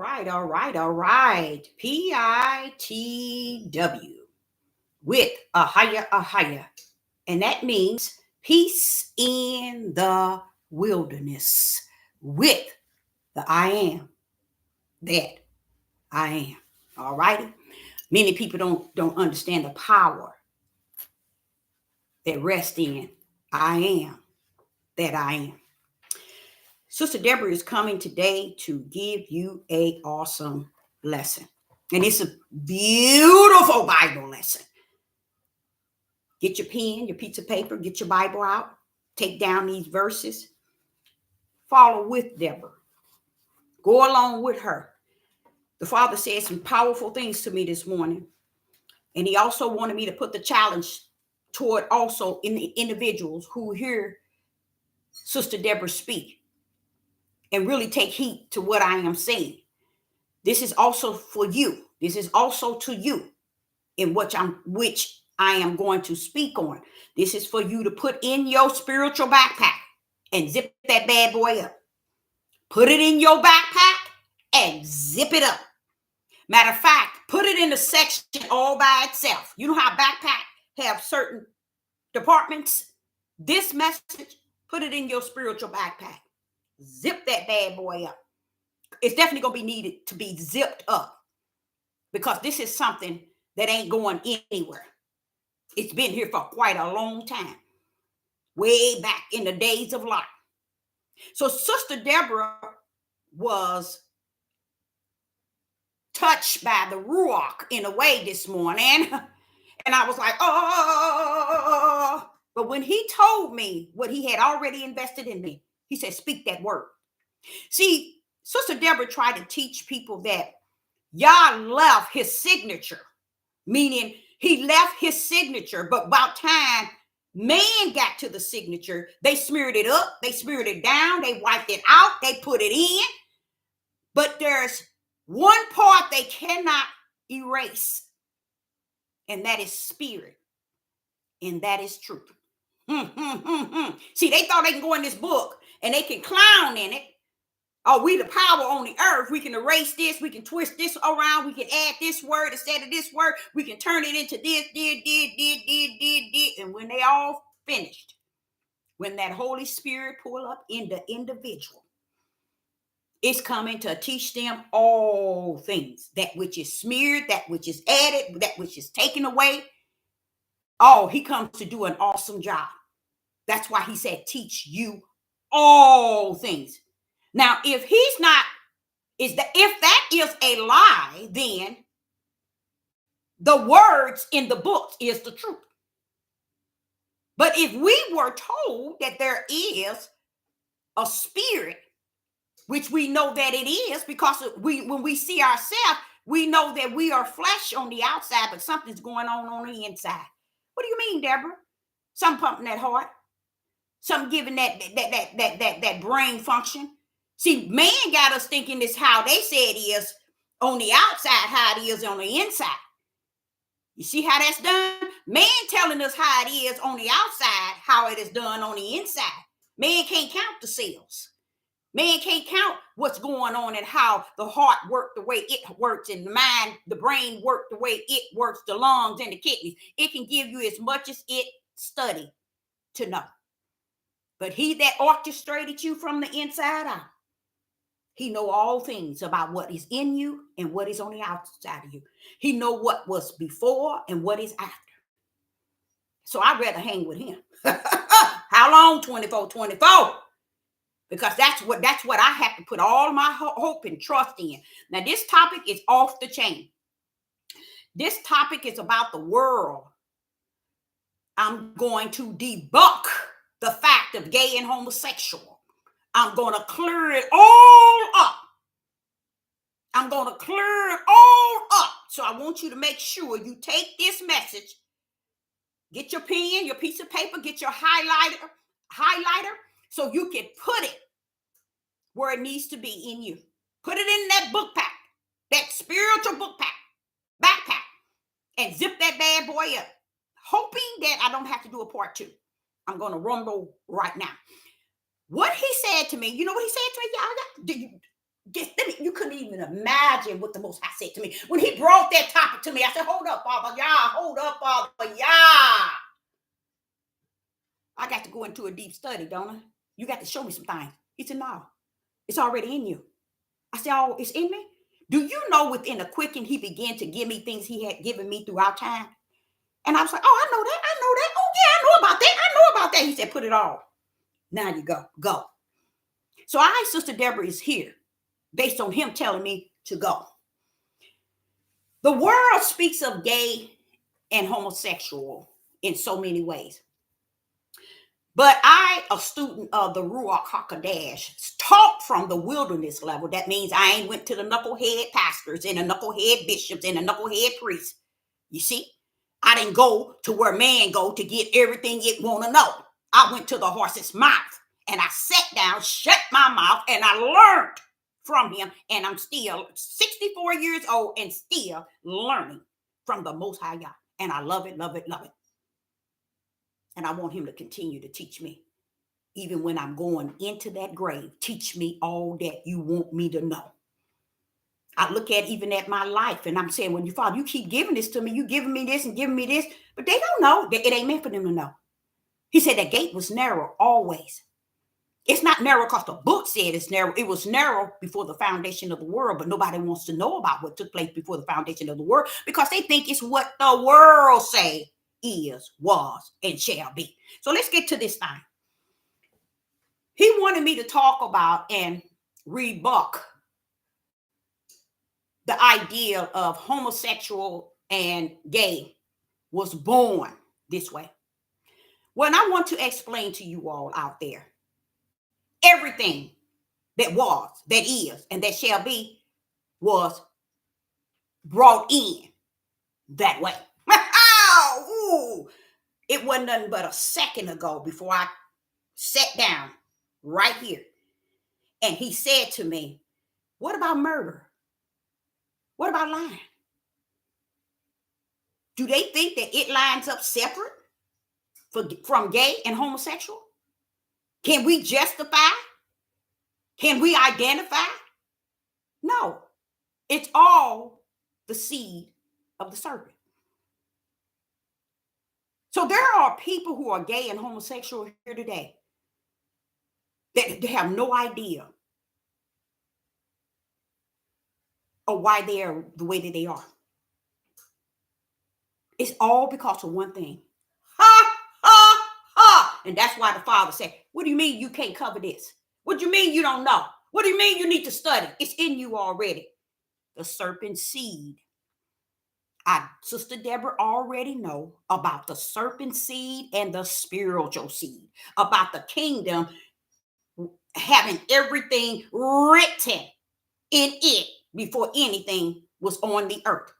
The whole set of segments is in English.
All right. PITW with a higher. And that means peace in the wilderness with the I am that I am. All righty. Many people don't understand the power that rests in I am that I am. Sister Deborah is coming today to give you a awesome lesson. And it's a beautiful Bible lesson. Get your pen, your piece of paper, get your Bible out, take down these verses, follow with Deborah, go along with her. The Father said some powerful things to me this morning. And he also wanted me to put the challenge toward also in the individuals who hear Sister Deborah speak and really take heed to what I am saying. This is also for you. This is also to you in which I am going to speak on. This is for you to put in your spiritual backpack and zip that bad boy up. Put it in your backpack and zip it up. Matter of fact, put it in a section all by itself. You know how backpack have certain departments? This message, put it in your spiritual backpack. Zip that bad boy up. It's definitely going to be needed to be zipped up because this is something that ain't going anywhere. It's been here for quite a long time, way back in the days of Lot. So Sister Deborah was touched by the Ruach in a way this morning. And I was like, oh. But when he told me what he had already invested in me, he said, speak that word. See, Sister Deborah tried to teach people that Yah left his signature, meaning he left his signature, but about time man got to the signature, they smeared it up, they smeared it down, they wiped it out, they put it in. But there's one part they cannot erase, and that is spirit, and that is truth. See, they thought they can go in this book and they can clown in it. Oh, we the power on the earth. We can erase this. We can twist this around. We can add this word instead of this word. We can turn it into this, did. And when they all finished, when that Holy Spirit pull up in the individual, it's coming to teach them all things. That which is smeared, that which is added, that which is taken away. Oh, he comes to do an awesome job. That's why he said, teach you all things. Now, if he's not, if that is a lie, then the words in the books is the truth. But if we were told that there is a spirit, which we know that it is, because when we see ourselves, we know that we are flesh on the outside, but something's going on the inside. What do you mean, Deborah? Something pumping that heart, something giving that brain function. See, man got us thinking this how they say it is on the outside, how it is on the inside. You see how that's done? Man telling us how it is on the outside, how it is done on the inside. Man can't count the cells. Man can't count what's going on and how the heart works the way it works, and the mind, the brain works the way it works, the lungs and the kidneys. It can give you as much as it studied to know. But he that orchestrated you from the inside out, he know all things about what is in you and what is on the outside of you. He know what was before and what is after. So I'd rather hang with him. How long? 24. Because that's what I have to put all my hope and trust in. Now, this topic is off the chain. This topic is about the world. I'm going to debunk the fact of gay and homosexual. I'm going to clear it all up. I'm going to clear it all up. So I want you to make sure you take this message, get your pen, your piece of paper, get your highlighter, so you can put it where it needs to be in you. Put it in that book pack, that spiritual book pack, backpack, and zip that bad boy up, hoping that I don't have to do a part 2. I'm going to rumble right now. What he said to me, you know what he said to me? You couldn't even imagine what the Most High said to me. When he brought that topic to me, I said, hold up, Father, Yah, hold up, Father, Yah. I got to go into a deep study, don't I? You got to show me some things. He said, no, it's already in you. I said, oh, it's in me? Do you know within a quicken, he began to give me things he had given me throughout time? And I was like, oh, I know that. I know that. Oh, yeah, I know about that. I know about that. He said, put it all. Now you go. So Sister Deborah is here based on him telling me to go. The world speaks of gay and homosexual in so many ways. But I, a student of the Ruach HaKodesh, taught from the wilderness level. That means I ain't went to the knucklehead pastors and the knucklehead bishops and the knucklehead priests. You see, I didn't go to where man go to get everything it want to know. I went to the horse's mouth and I sat down, shut my mouth, and I learned from him. And I'm still 64 years old and still learning from the Most High God. And I love it, love it, love it. And I want him to continue to teach me. Even when I'm going into that grave, teach me all that you want me to know. I look at even at my life and I'm saying, when you Father, you keep giving this to me, you giving me this and giving me this, but they don't know. It ain't meant for them to know. He said that gate was narrow always. It's not narrow because the book said it's narrow. It was narrow before the foundation of the world, but nobody wants to know about what took place before the foundation of the world because they think it's what the world say is, was, and shall be. So let's get to this thing. He wanted me to talk about and rebuke the idea of homosexual and gay was born this way. Well, I want to explain to you all out there, everything that was, that is, and that shall be was brought in that way. Ooh, it wasn't nothing but a second ago before I sat down right here. And he said to me, what about murder? What about lying? Do they think that it lines up separate from gay and homosexual? Can we justify? Can we identify? No, it's all the seed of the serpent. So there are people who are gay and homosexual here today that they have no idea of why they are the way that they are. It's all because of one thing. Ha, ha, ha. And that's why the Father said, what do you mean you can't cover this? What do you mean you don't know? What do you mean you need to study? It's in you already. The serpent seed. Sister Deborah already know about the serpent seed and the spiritual seed, about the kingdom having everything written in it before anything was on the earth.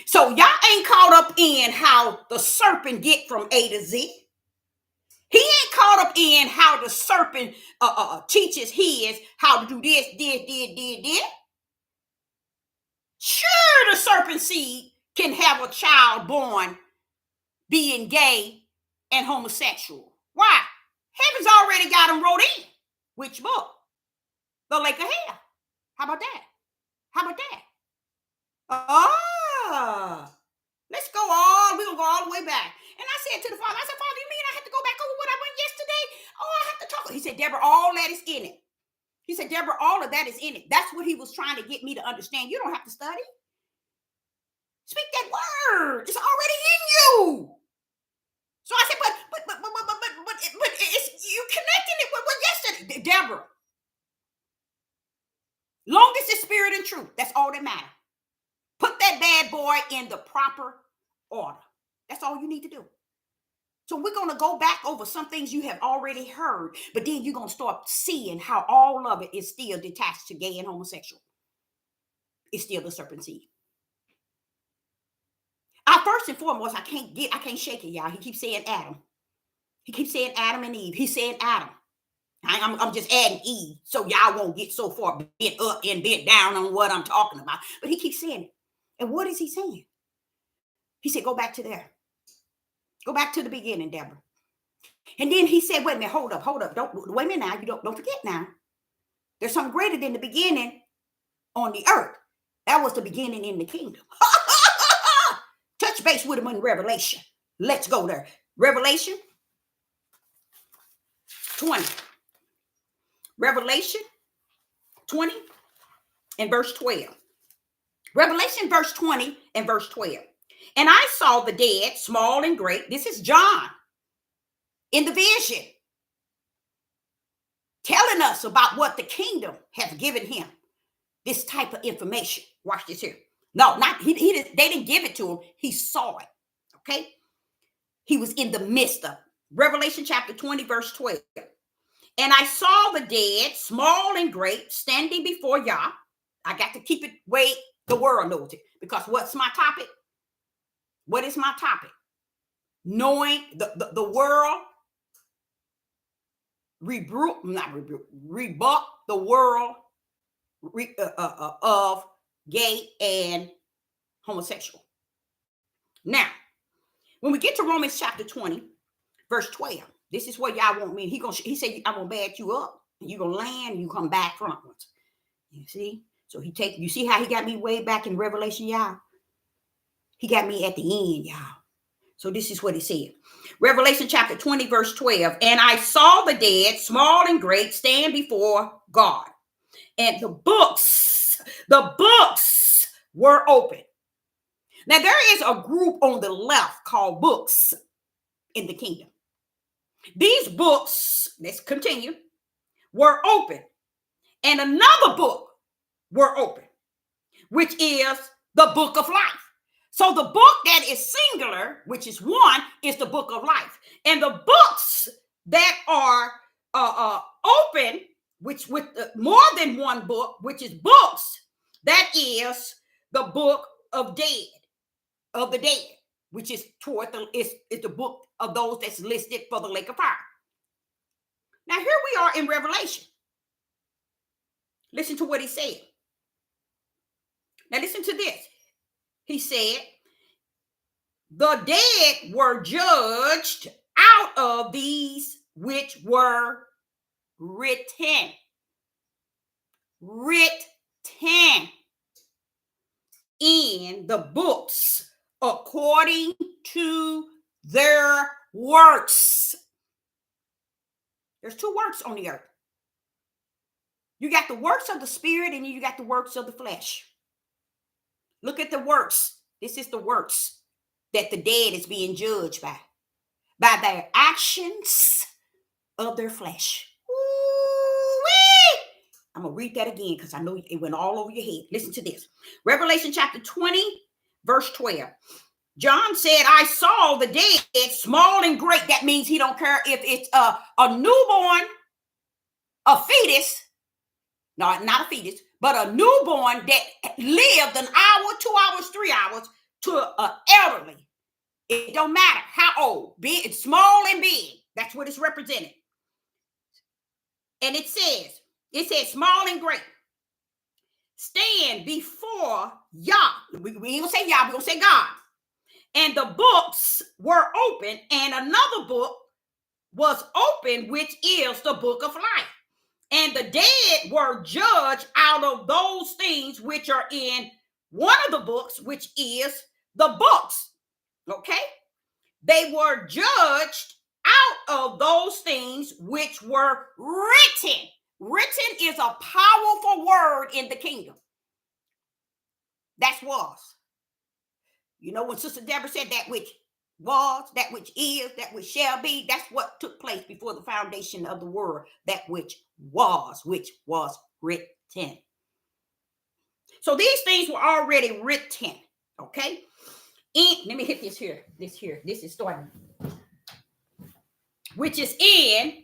So y'all ain't caught up in how the serpent get from A to Z. He ain't caught up in how the serpent teaches his how to do this. Sure, the serpent seed can have a child born being gay and homosexual. Why? Heaven's already got them wrote in. Which book? The lake of hell. How about that? How about that? Let's go we're going to go all the way back. And I said to the Father, Father, you mean I have to go back over what I went yesterday? Oh, I have to talk. He said, Deborah, all that is in it. He said, Deborah, all of that is in it. That's what he was trying to get me to understand. You don't have to study. Speak that word. It's already in you. So I said, but it's you connecting it with what yesterday, Deborah. Long as it's spirit and truth, that's all that matters. Put that bad boy in the proper order. That's all you need to do. So we're going to go back over some things you have already heard, but then you're going to start seeing how all of it is still detached to gay and homosexual. It's still the serpent seed. First and foremost, I can't shake it, y'all. He keeps saying Adam. He keeps saying Adam and Eve. He's saying Adam. I'm just adding Eve so y'all won't get so far bent up and bent down on what I'm talking about. But he keeps saying it. And what is he saying? He said, go back to there. Go back to the beginning, Deborah. And then he said, wait a minute, hold up. Don't wait a minute now. You don't forget now. There's something greater than the beginning on the earth. That was the beginning in the kingdom. Touch base with him in Revelation. Let's go there. Revelation 20. Revelation 20 and verse 12. Revelation verse 20 and verse 12. And I saw the dead, small and great. This is John in the vision, telling us about what the kingdom has given him. This type of information. Watch this here. No, not he they didn't give it to him. He saw it. Okay. He was in the midst of Revelation chapter 20, verse 12. And I saw the dead, small and great, standing before Yah. I got to keep it way the world knows it. Because what's my topic? What is my topic? Knowing the world rebuke the world of gay and homosexual. Now, when we get to Romans chapter 20, verse 12, this is what y'all want me. He said, I'm gonna bag you up, and you're gonna land, and you come back frontwards. You see? So you see how he got me way back in Revelation, y'all? He got me at the end, y'all. So this is what he said. Revelation chapter 20, verse 12. And I saw the dead, small and great, stand before God. And the books were open. Now there is a group on the left called books in the kingdom. These books, let's continue, were open. And another book were open, which is the book of life. So the book that is singular, which is one, is the book of life. And the books that are open, which with more than one book, which is books, that is the book of the dead, which is is the book of those that's listed for the lake of fire. Now here we are in Revelation. Listen to what he said. Now listen to this. He said, the dead were judged out of these which were written in the books according to their works. There's two works on the earth. You got the works of the spirit and you got the works of the flesh. Look at the works. This is the works that the dead is being judged by their actions of their flesh. Ooh-wee! I'm going to read that again because I know it went all over your head. Listen to this. Revelation chapter 20, verse 12. John said, I saw the dead, small and great. That means he don't care if it's a newborn, a fetus. No, not a fetus, but a newborn that lived an hour, 2 hours, 3 hours to an elderly. It don't matter how old, big, small and big. That's what it's represented. And it says small and great. Stand before Yah. We ain't gonna say Yah, we're gonna say God. And the books were open, and another book was open, which is the book of life. And the dead were judged out of those things which are in one of the books, which is the books. Okay? They were judged out of those things which were written. Written is a powerful word in the kingdom. That's was. You know, when Sister Deborah said that which was, that which is, that which shall be, that's what took place before the foundation of the world, that which was written. So these things were already written, okay? Let me hit this here. This is starting. Which is in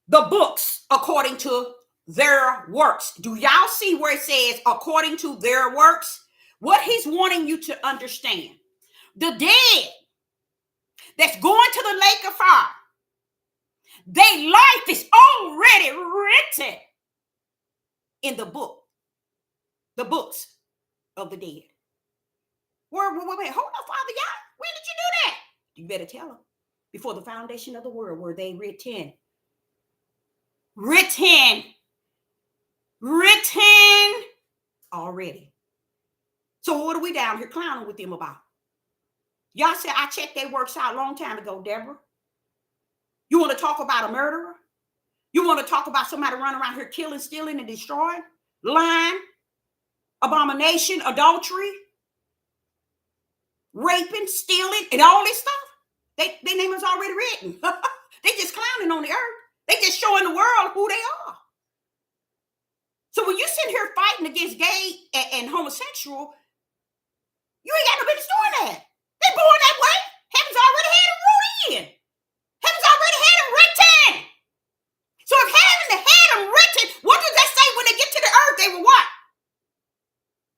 the books according to their works. Do y'all see where it says according to their works? What he's wanting you to understand. The dead that's going to the lake of fire, their life is already written in the books of the dead. Wait, hold on, Father God. When did you do that? You better tell them. Before the foundation of the world, were they written? written already. So what are we down here clowning with them about? Y'all said I checked their works out a long time ago, Deborah. You want to talk about a murderer? You want to talk about somebody running around here killing, stealing, and destroying? Lying, abomination, adultery, raping, stealing, and all this stuff? Their name is already written. They just clowning on the earth. They just showing the world who they are. So when you sit here fighting against gay and homosexual, you ain't got no business doing that. They born that way. Heaven's already had them wrote in. Heaven's already had them written. So if heaven had them written, what does that say when they get to the earth? They were what?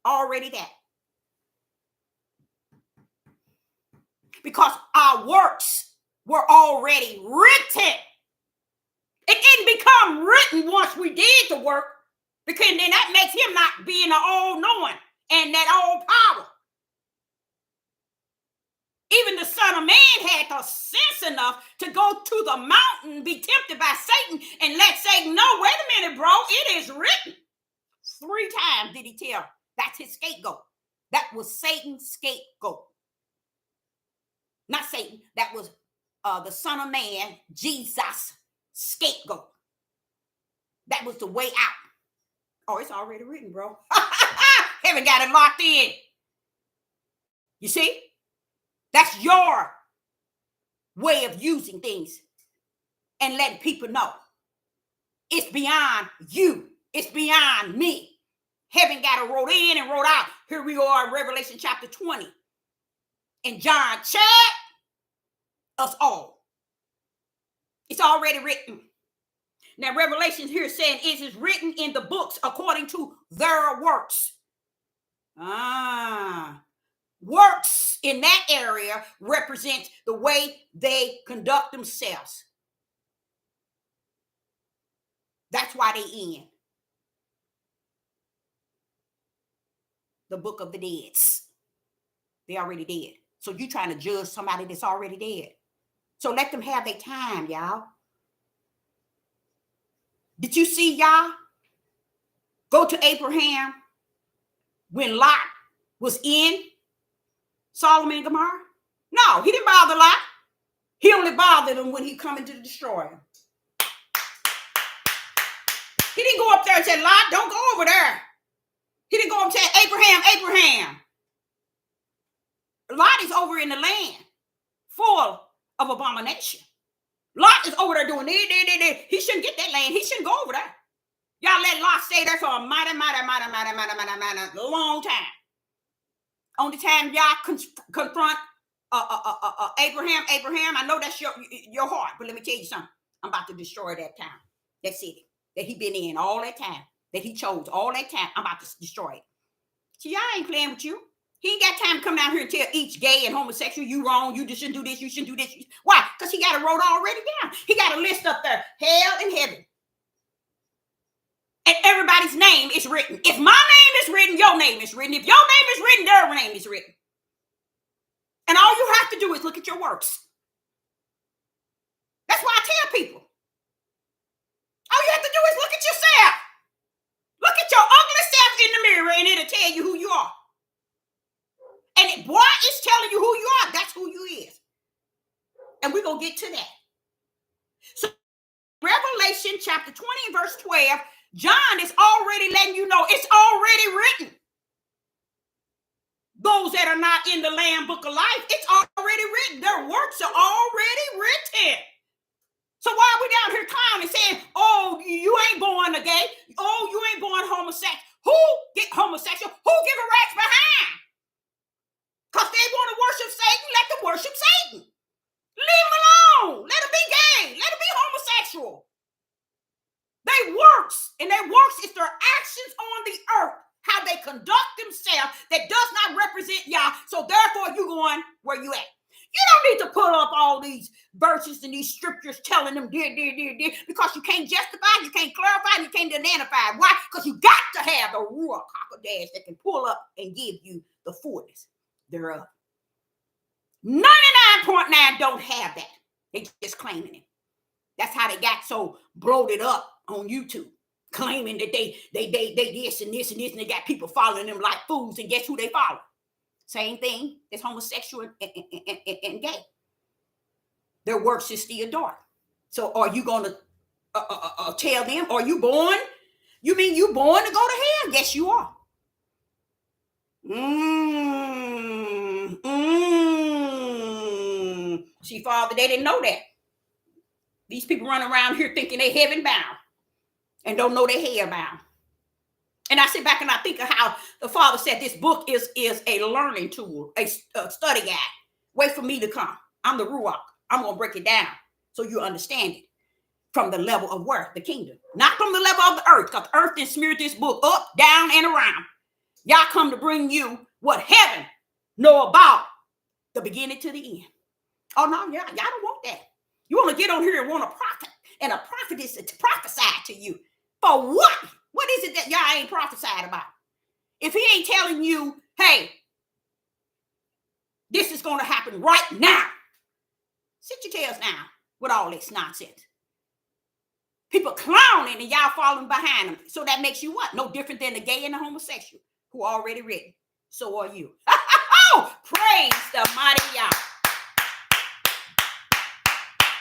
Already that. Because our works were already written. It didn't become written once we did the work, because then that makes him not being the all-knowing and that all-power. Even the Son of Man had the sense enough to go to the mountain, be tempted by Satan, and let Satan know, wait a minute, bro, it is written. 3 times did he tell. That's his scapegoat. That was Satan's scapegoat. Not Satan. That was the Son of Man, Jesus' scapegoat. That was the way out. Oh, it's already written, bro. Haven't got it locked in. You see? That's your way of using things and letting people know. It's beyond you. It's beyond me. Heaven got it wrote in and wrote out. Here we are in Revelation chapter 20. And John checked us all. It's already written. Now, Revelation here is saying it is written in the books according to their works. Works in that area represents the way they conduct themselves. That's why they in the book of the dead. They already dead. So you trying to judge somebody that's already dead. So let them have their time, y'all. Did you see y'all go to Abraham when Lot was in Solomon and Gomorrah? No, he didn't bother Lot. He only bothered him when he coming to destroy him. He didn't go up there and say, Lot, don't go over there. He didn't go up and say, Abraham. Lot is over in the land full of abomination. Lot is over there doing this. He shouldn't get that land. He shouldn't go over there. Y'all let Lot stay there for a mighty long time. Only time y'all confront Abraham, I know that's your heart, but let me tell you something. I'm about to destroy that town, that city that he been in all that time, that he chose all that time. I'm about to destroy it. So y'all ain't playing with you. He ain't got time to come down here and tell each gay and homosexual, you wrong, you just shouldn't do this, you shouldn't do this. Why? Because he got it wrote already down. He got a list up there, hell and heaven. And everybody's name is written. If my name is written, your name is written. If your name is written, their name is written. And all you have to do is look at your works. That's why I tell people. All you have to do is look at yourself. Look at your ugly self in the mirror and it'll tell you who you are. And if boy is telling you who you are, that's who you is. And we're going to get to that. So Revelation chapter 20 and verse 12, John is already letting you know it's already written. Those that are not in the Lamb Book of Life, it's already written. Their works are already written. So why are we down here clowning saying, oh, you ain't born a gay. Oh, you ain't born homosexual. Who get homosexual? Who give a rat's behind? Because they want to worship Satan, let them worship Satan. Leave them alone. Let them be gay. Let them be homosexual. They works, and their works is their actions on the earth, how they conduct themselves that does not represent y'all. So therefore, you going where you at. You don't need to put up all these verses and these scriptures telling them because you can't justify, you can't clarify, you can't identify. Why? Because you got to have the Ruach HaKodesh that can pull up and give you the fullness thereof. 99.9 don't have that. They just claiming it. That's how they got so bloated up on YouTube, claiming that they this and this and this, and they got people following them like fools. And guess who they follow? Same thing as homosexual and gay. Their works is still dark. So are you going to tell them, are you born? You mean you born to go to hell? Yes, you are. See, Father, they didn't know that. These people run around here thinking they heaven bound and don't know they hell bound. And I sit back and I think of how the Father said this book is a learning tool, a study guide. Wait for me to come. I'm the Ruach. I'm going to break it down so you understand it from the level of where? The kingdom. Not from the level of the earth, because the earth didn't smear this book up, down, and around. Y'all come to bring you what heaven know about the beginning to the end. Oh, no, y'all don't want that. You want to get on here and want a prophet and a prophetess to prophesy to you. For what? What is it that y'all ain't prophesied about? If he ain't telling you, hey, this is going to happen right now, sit your tails down with all this nonsense. People clowning and y'all following behind them. So that makes you what? No different than the gay and the homosexual who are already written. So are you. Oh, praise the mighty Yah.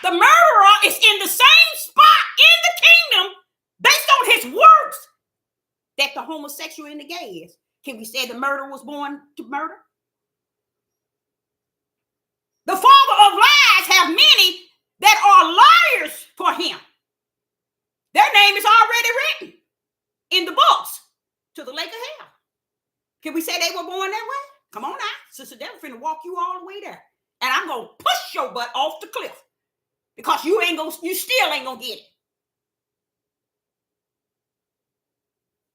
The murderer is in the same spot in the kingdom based on his works that the homosexual and the gay is. Can we say the murderer was born to murder? The father of lies have many that are liars for him. Their name is already written in the books to the lake of hell. Can we say they were born that way? Come on now. Sister Deborah finna walk you all the way there. And I'm going to push your butt off the cliff. Because you still ain't going to get it.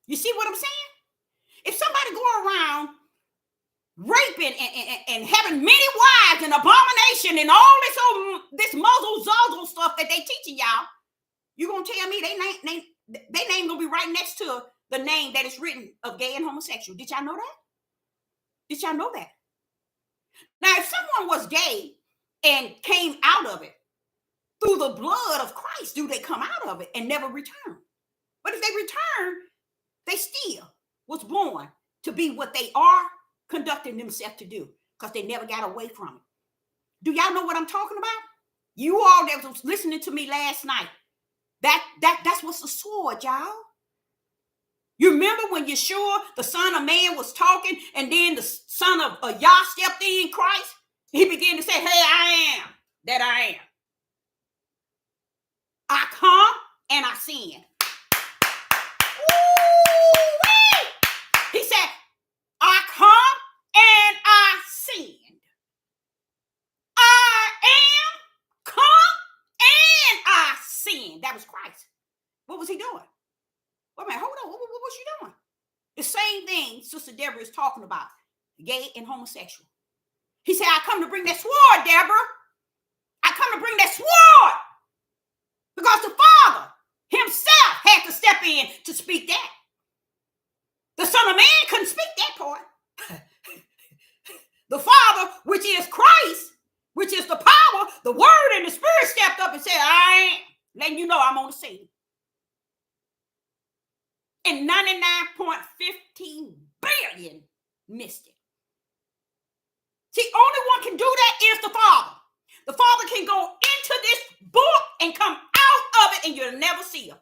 You see what I'm saying? If somebody go around raping and having many wives and abomination and all this muzzle zuzzle stuff that they teaching y'all, you gonna tell me they name gonna be right next to the name that is written of gay and homosexual? Did y'all know that? Did y'all know that? Now, if someone was gay and came out of it through the blood of Christ, do they come out of it and never return? But if they return, they still was born to be what they are conducting themselves to do, because they never got away from it. Do y'all know what I'm talking about? You all that was listening to me last night, that's what's the sword, y'all. You remember when Yeshua, the Son of Man, was talking, and then the Son of Yah stepped in Christ? He began to say, hey, I am that I am. I come and I sin. Ooh-wee! He said, I come and I sinned. I am come and I sinned. That was Christ. What was he doing? Wait a minute, hold on. What was she doing? The same thing Sister Deborah is talking about, gay and homosexual. He said, I come to bring that sword, Deborah. I come to bring that sword. Because the Father himself had to step in to speak that. The Son of Man couldn't speak that part. The Father, which is Christ, which is the power, the Word and the Spirit stepped up and said, I ain't letting you know I'm on the scene. And 99.15 billion missed it. See, only one can do that is the Father. The Father can go into this book and come out of it and you'll never see him.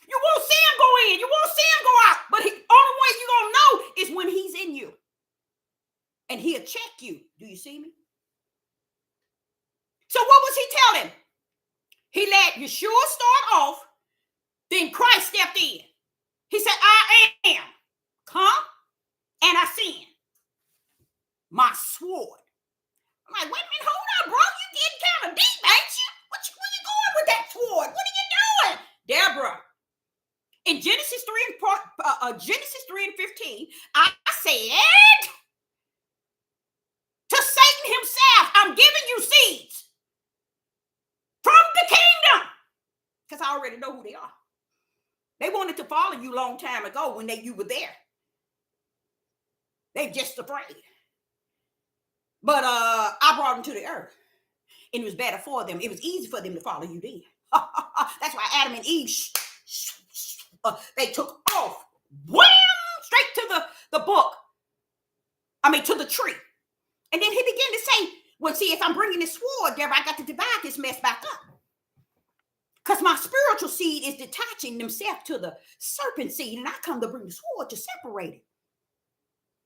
You won't see him go in. You won't see him go out. But the only way you're going to know is when he's in you. And he'll check you. Do you see me? So what was he telling? He let Yeshua start off. Then Christ stepped in. He said, I am come and I sin. My sword. I'm like, wait a minute, hold on, bro. You getting kind of deep, ain't you? Where you going with that sword? What are you doing? Deborah. In Genesis 3 and 15, I said to Satan himself, I'm giving you seeds from the kingdom. Because I already know who they are. They wanted to follow you a long time ago when you were there. They just afraid. But I brought them to the earth. and it was better for them. It was easy for them to follow you then. That's why Adam and Eve, they took off, wham, straight to the book. To the tree. And then he began to say, well, see, if I'm bringing this sword, Deborah, I got to divide this mess back up. Because my spiritual seed is detaching themselves to the serpent seed, and I come to bring the sword to separate it.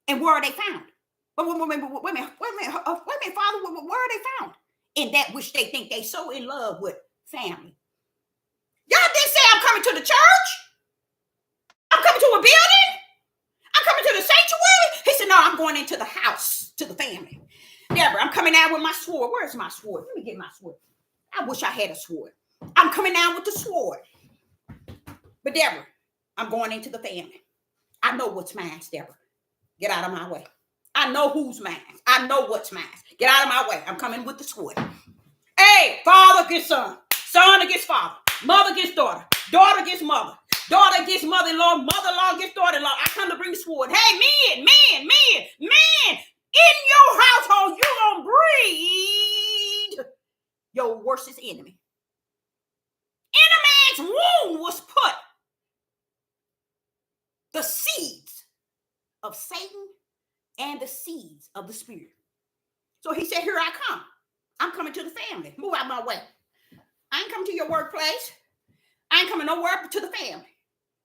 And where are they found? But wait a minute, Father, where are they found? In that which they think they so in love with, family. Y'all didn't say I'm coming to the church. I'm coming to a building. I'm coming to the sanctuary. He said, no, I'm going into the house, to the family. Deborah, I'm coming out with my sword. Where's my sword? Let me get my sword. I wish I had a sword. I'm coming out with the sword. But Deborah, I'm going into the family. I know what's mine, Deborah. Get out of my way. I know who's mine. I know what's mine. Get out of my way. I'm coming with the sword. Hey, father against son. Son against father. Mother against daughter. Daughter against mother. Daughter against mother-in-law. Mother-in-law against daughter-in-law. I come to bring the sword. Hey, men. In your household, you're going to breed your worstest enemy. In a man's womb was put the seeds of Satan and the seeds of the spirit. So he said, here I come. I'm coming to the family. Move out my way. I ain't coming to your workplace. I ain't coming nowhere but to the family.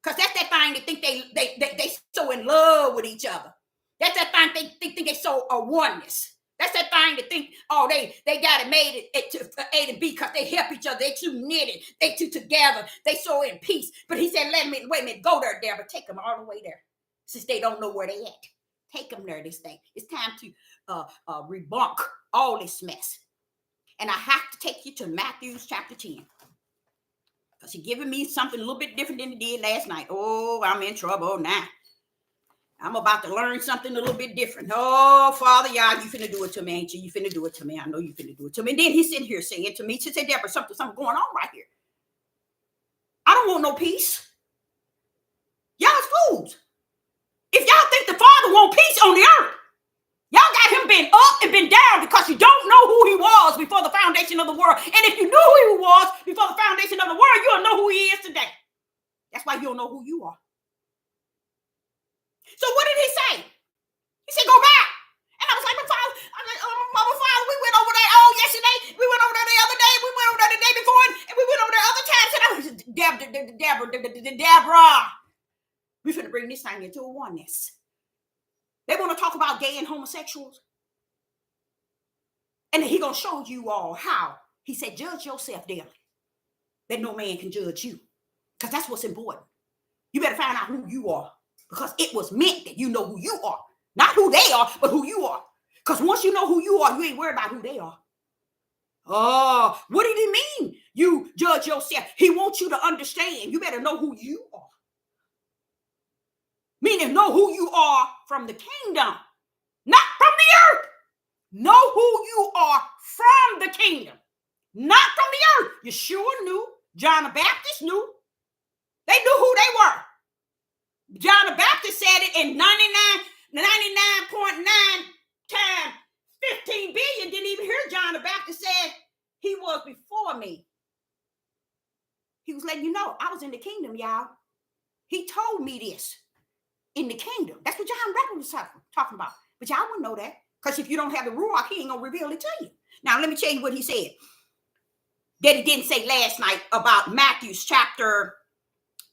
Because that's that thing they think they so in love with each other. That's that thing they think they so a oneness. That's that thing to think, oh, they got it made it to A to B because they help each other. They two knitted. They two together. They so in peace. But he said, wait a minute, go there, Deborah. Take them all the way there. Since they don't know where they at. Take them there this thing. It's time to rebunk all this mess. And I have to take you to Matthew chapter 10. Because he's giving me something a little bit different than he did last night. Oh, I'm in trouble now. I'm about to learn something a little bit different. Oh, Father, y'all, you finna do it to me, ain't you? You finna do it to me. I know you finna do it to me. And then he's sitting here saying to me, she said, Deborah, something going on right here. I don't want no peace. Y'all's fools. If y'all think the Father want peace on the earth, y'all got him been up and been down because you don't know who he was before the foundation of the world. And if you knew who he was before the foundation of the world, you'll know who he is today. That's why you don't know who you are. So what did he say? He said, go back. And I was like, Father, Mama, Father, we went over there yesterday. We went over there the other day. We went over there the day before. And we went over there other times. And I was Deborah. We're finna bring this thing into a oneness. They want to talk about gay and homosexuals. And he going to show you all how. He said, judge yourself daily. That no man can judge you. Because that's what's important. You better find out who you are. Because it was meant that you know who you are. Not who they are, but who you are. Because once you know who you are, you ain't worried about who they are. Oh, what did he mean? You judge yourself. He wants you to understand. You better know who you are. Meaning know who you are from the kingdom. Not from the earth. Know who you are from the kingdom. Not from the earth. Yeshua knew. John the Baptist knew. They knew who they were. John the Baptist said it in 99.9 times 15 billion. Didn't even hear John the Baptist said he was before me. He was letting you know, I was in the kingdom, y'all. He told me this in the kingdom. That's what John the Baptist was talking about. But y'all wouldn't know that. Because if you don't have the Ruach, he ain't going to reveal it to you. Now, let me tell you what he said. That he didn't say last night about Matthew chapter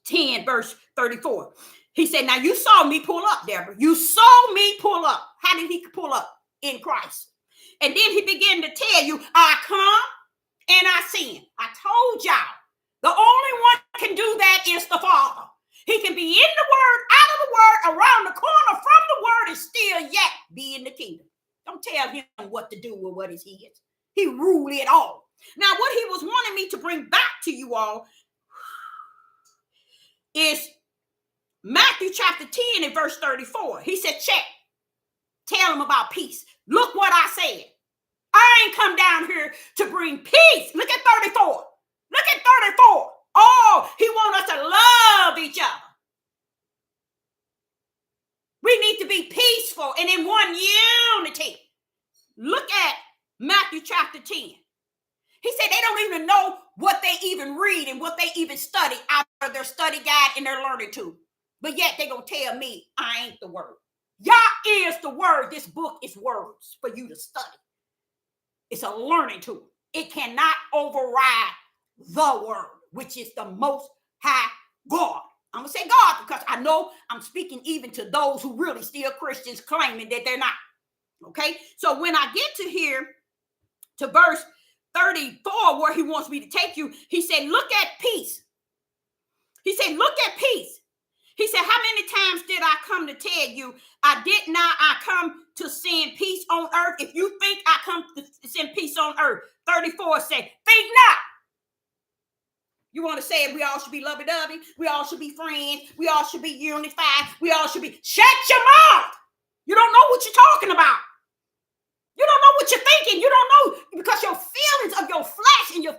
10, verse 34. He said, now you saw me pull up, Deborah. You saw me pull up. How did he pull up? In Christ. And then he began to tell you, I come and I sin. I told y'all, the only one that can do that is the Father. He can be in the word, out of the word, around the corner from the word, and still yet be in the kingdom. Don't tell him what to do with what is his. He ruled it all. Now, what he was wanting me to bring back to you all is Matthew chapter 10 and verse 34. He said, check. Tell him about peace. Look what I said. I ain't come down here to bring peace. Look at 34. Look at 34. Oh, he wants us to love each other. We need to be peaceful and in one unity. Look at Matthew chapter 10. He said they don't even know what they even read and what they even study out of their study guide and their learning tool. But yet they gonna tell me I ain't the word. Y'all is the word. This book is words for you to study. It's a learning tool. It cannot override the word, which is the most high God. I'm going to say God because I know I'm speaking even to those who really still Christians claiming that they're not. Okay. So when I get to here to verse 34, where he wants me to take you, he said, look at peace. He said, look at peace. He said, how many times did I come to tell you I come to send peace on earth? If you think I come to send peace on earth, 34 say, think not. You want to say we all should be lovey-dovey? We all should be friends. We all should be unified. We all should be. Shut your mouth. You don't know what you're talking about. You don't know what you're thinking. You don't know because your feelings of your flesh and your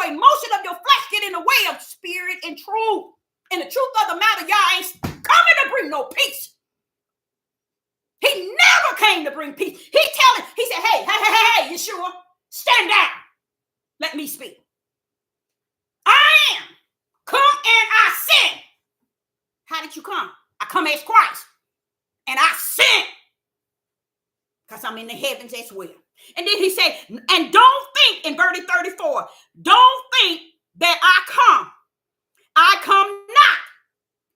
emotion of your flesh get in the way of spirit and truth. And the truth of the matter, y'all ain't coming to bring no peace. He never came to bring peace. He said, hey, you sure? Stand down. Let me speak. I am come and I sent. How did you come? I come as Christ and I sent because I'm in the heavens as well. And then he said, and don't think in verse 34, don't think that I come not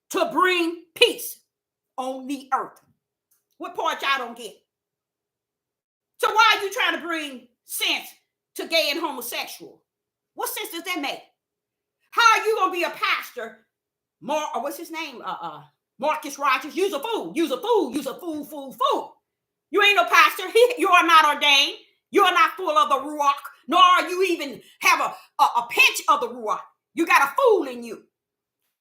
to bring peace on the earth. What part y'all don't get? So why are you trying to bring sense to gay and homosexual? What sense does that make? How are you gonna be a pastor? What's his name? Marcus Rogers. You's a fool. You's a fool. You's a fool, fool, fool. You ain't no pastor. You are not ordained. You are not full of the ruach, nor are you even have a pinch of the ruach. You got a fool in you.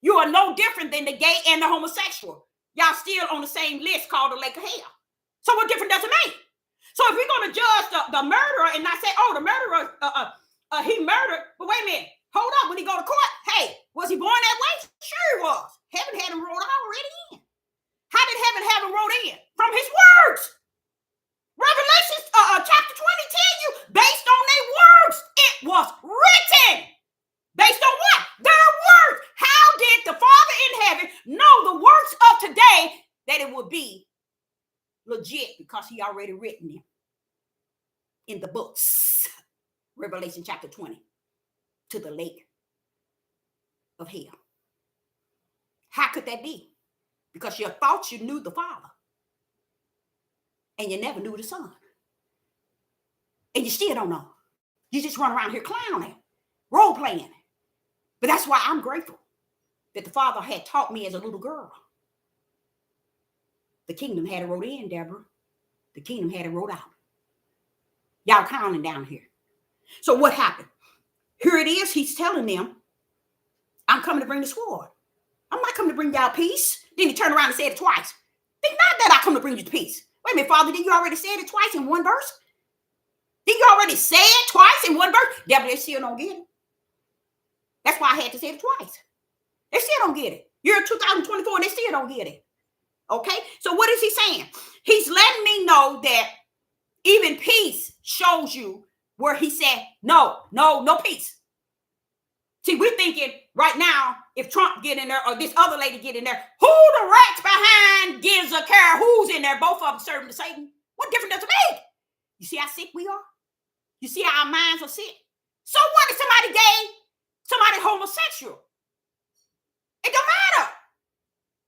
You are no different than the gay and the homosexual. Y'all still on the same list called the lake of hell. So what difference does it make? So if we're going to judge the murderer and not say, oh, the murderer, he murdered, but wait a minute, hold up, when he go to court, hey, was he born that way? Sure he was. Heaven had him wrote already in. How did heaven have him wrote in? From his words. Revelation chapter 20 tell you, based on their words, it was written. Based on what? Their words. How did the Father in heaven know the works of today that it would be legit? Because he already written them in the books. Revelation chapter 20 to the lake of hell. How could that be? Because you thought you knew the Father and you never knew the Son. And you still don't know. You just run around here clowning, role playing. But that's why I'm grateful that the Father had taught me as a little girl. The kingdom had it wrote in, Deborah. The kingdom had it wrote out. Y'all counting down here. So what happened? Here it is. He's telling them, I'm coming to bring the sword. I'm not coming to bring y'all peace. Then he turned around and said it twice. Think not that I come to bring you peace. Wait a minute, Father, did you already say it twice in one verse? Did you already say it twice in one verse? Deborah, they still don't get it. That's why I had to say it twice. They still don't get it. Year 2024, and they still don't get it. Okay? So what is he saying? He's letting me know that even peace shows you where he said, no peace. See, we're thinking right now, if Trump get in there or this other lady get in there, who the rats behind gives a care who's in there? Both of them serving to Satan. What difference does it make? You see how sick we are? You see how our minds are sick? So what if somebody gay, somebody homosexual? It don't matter.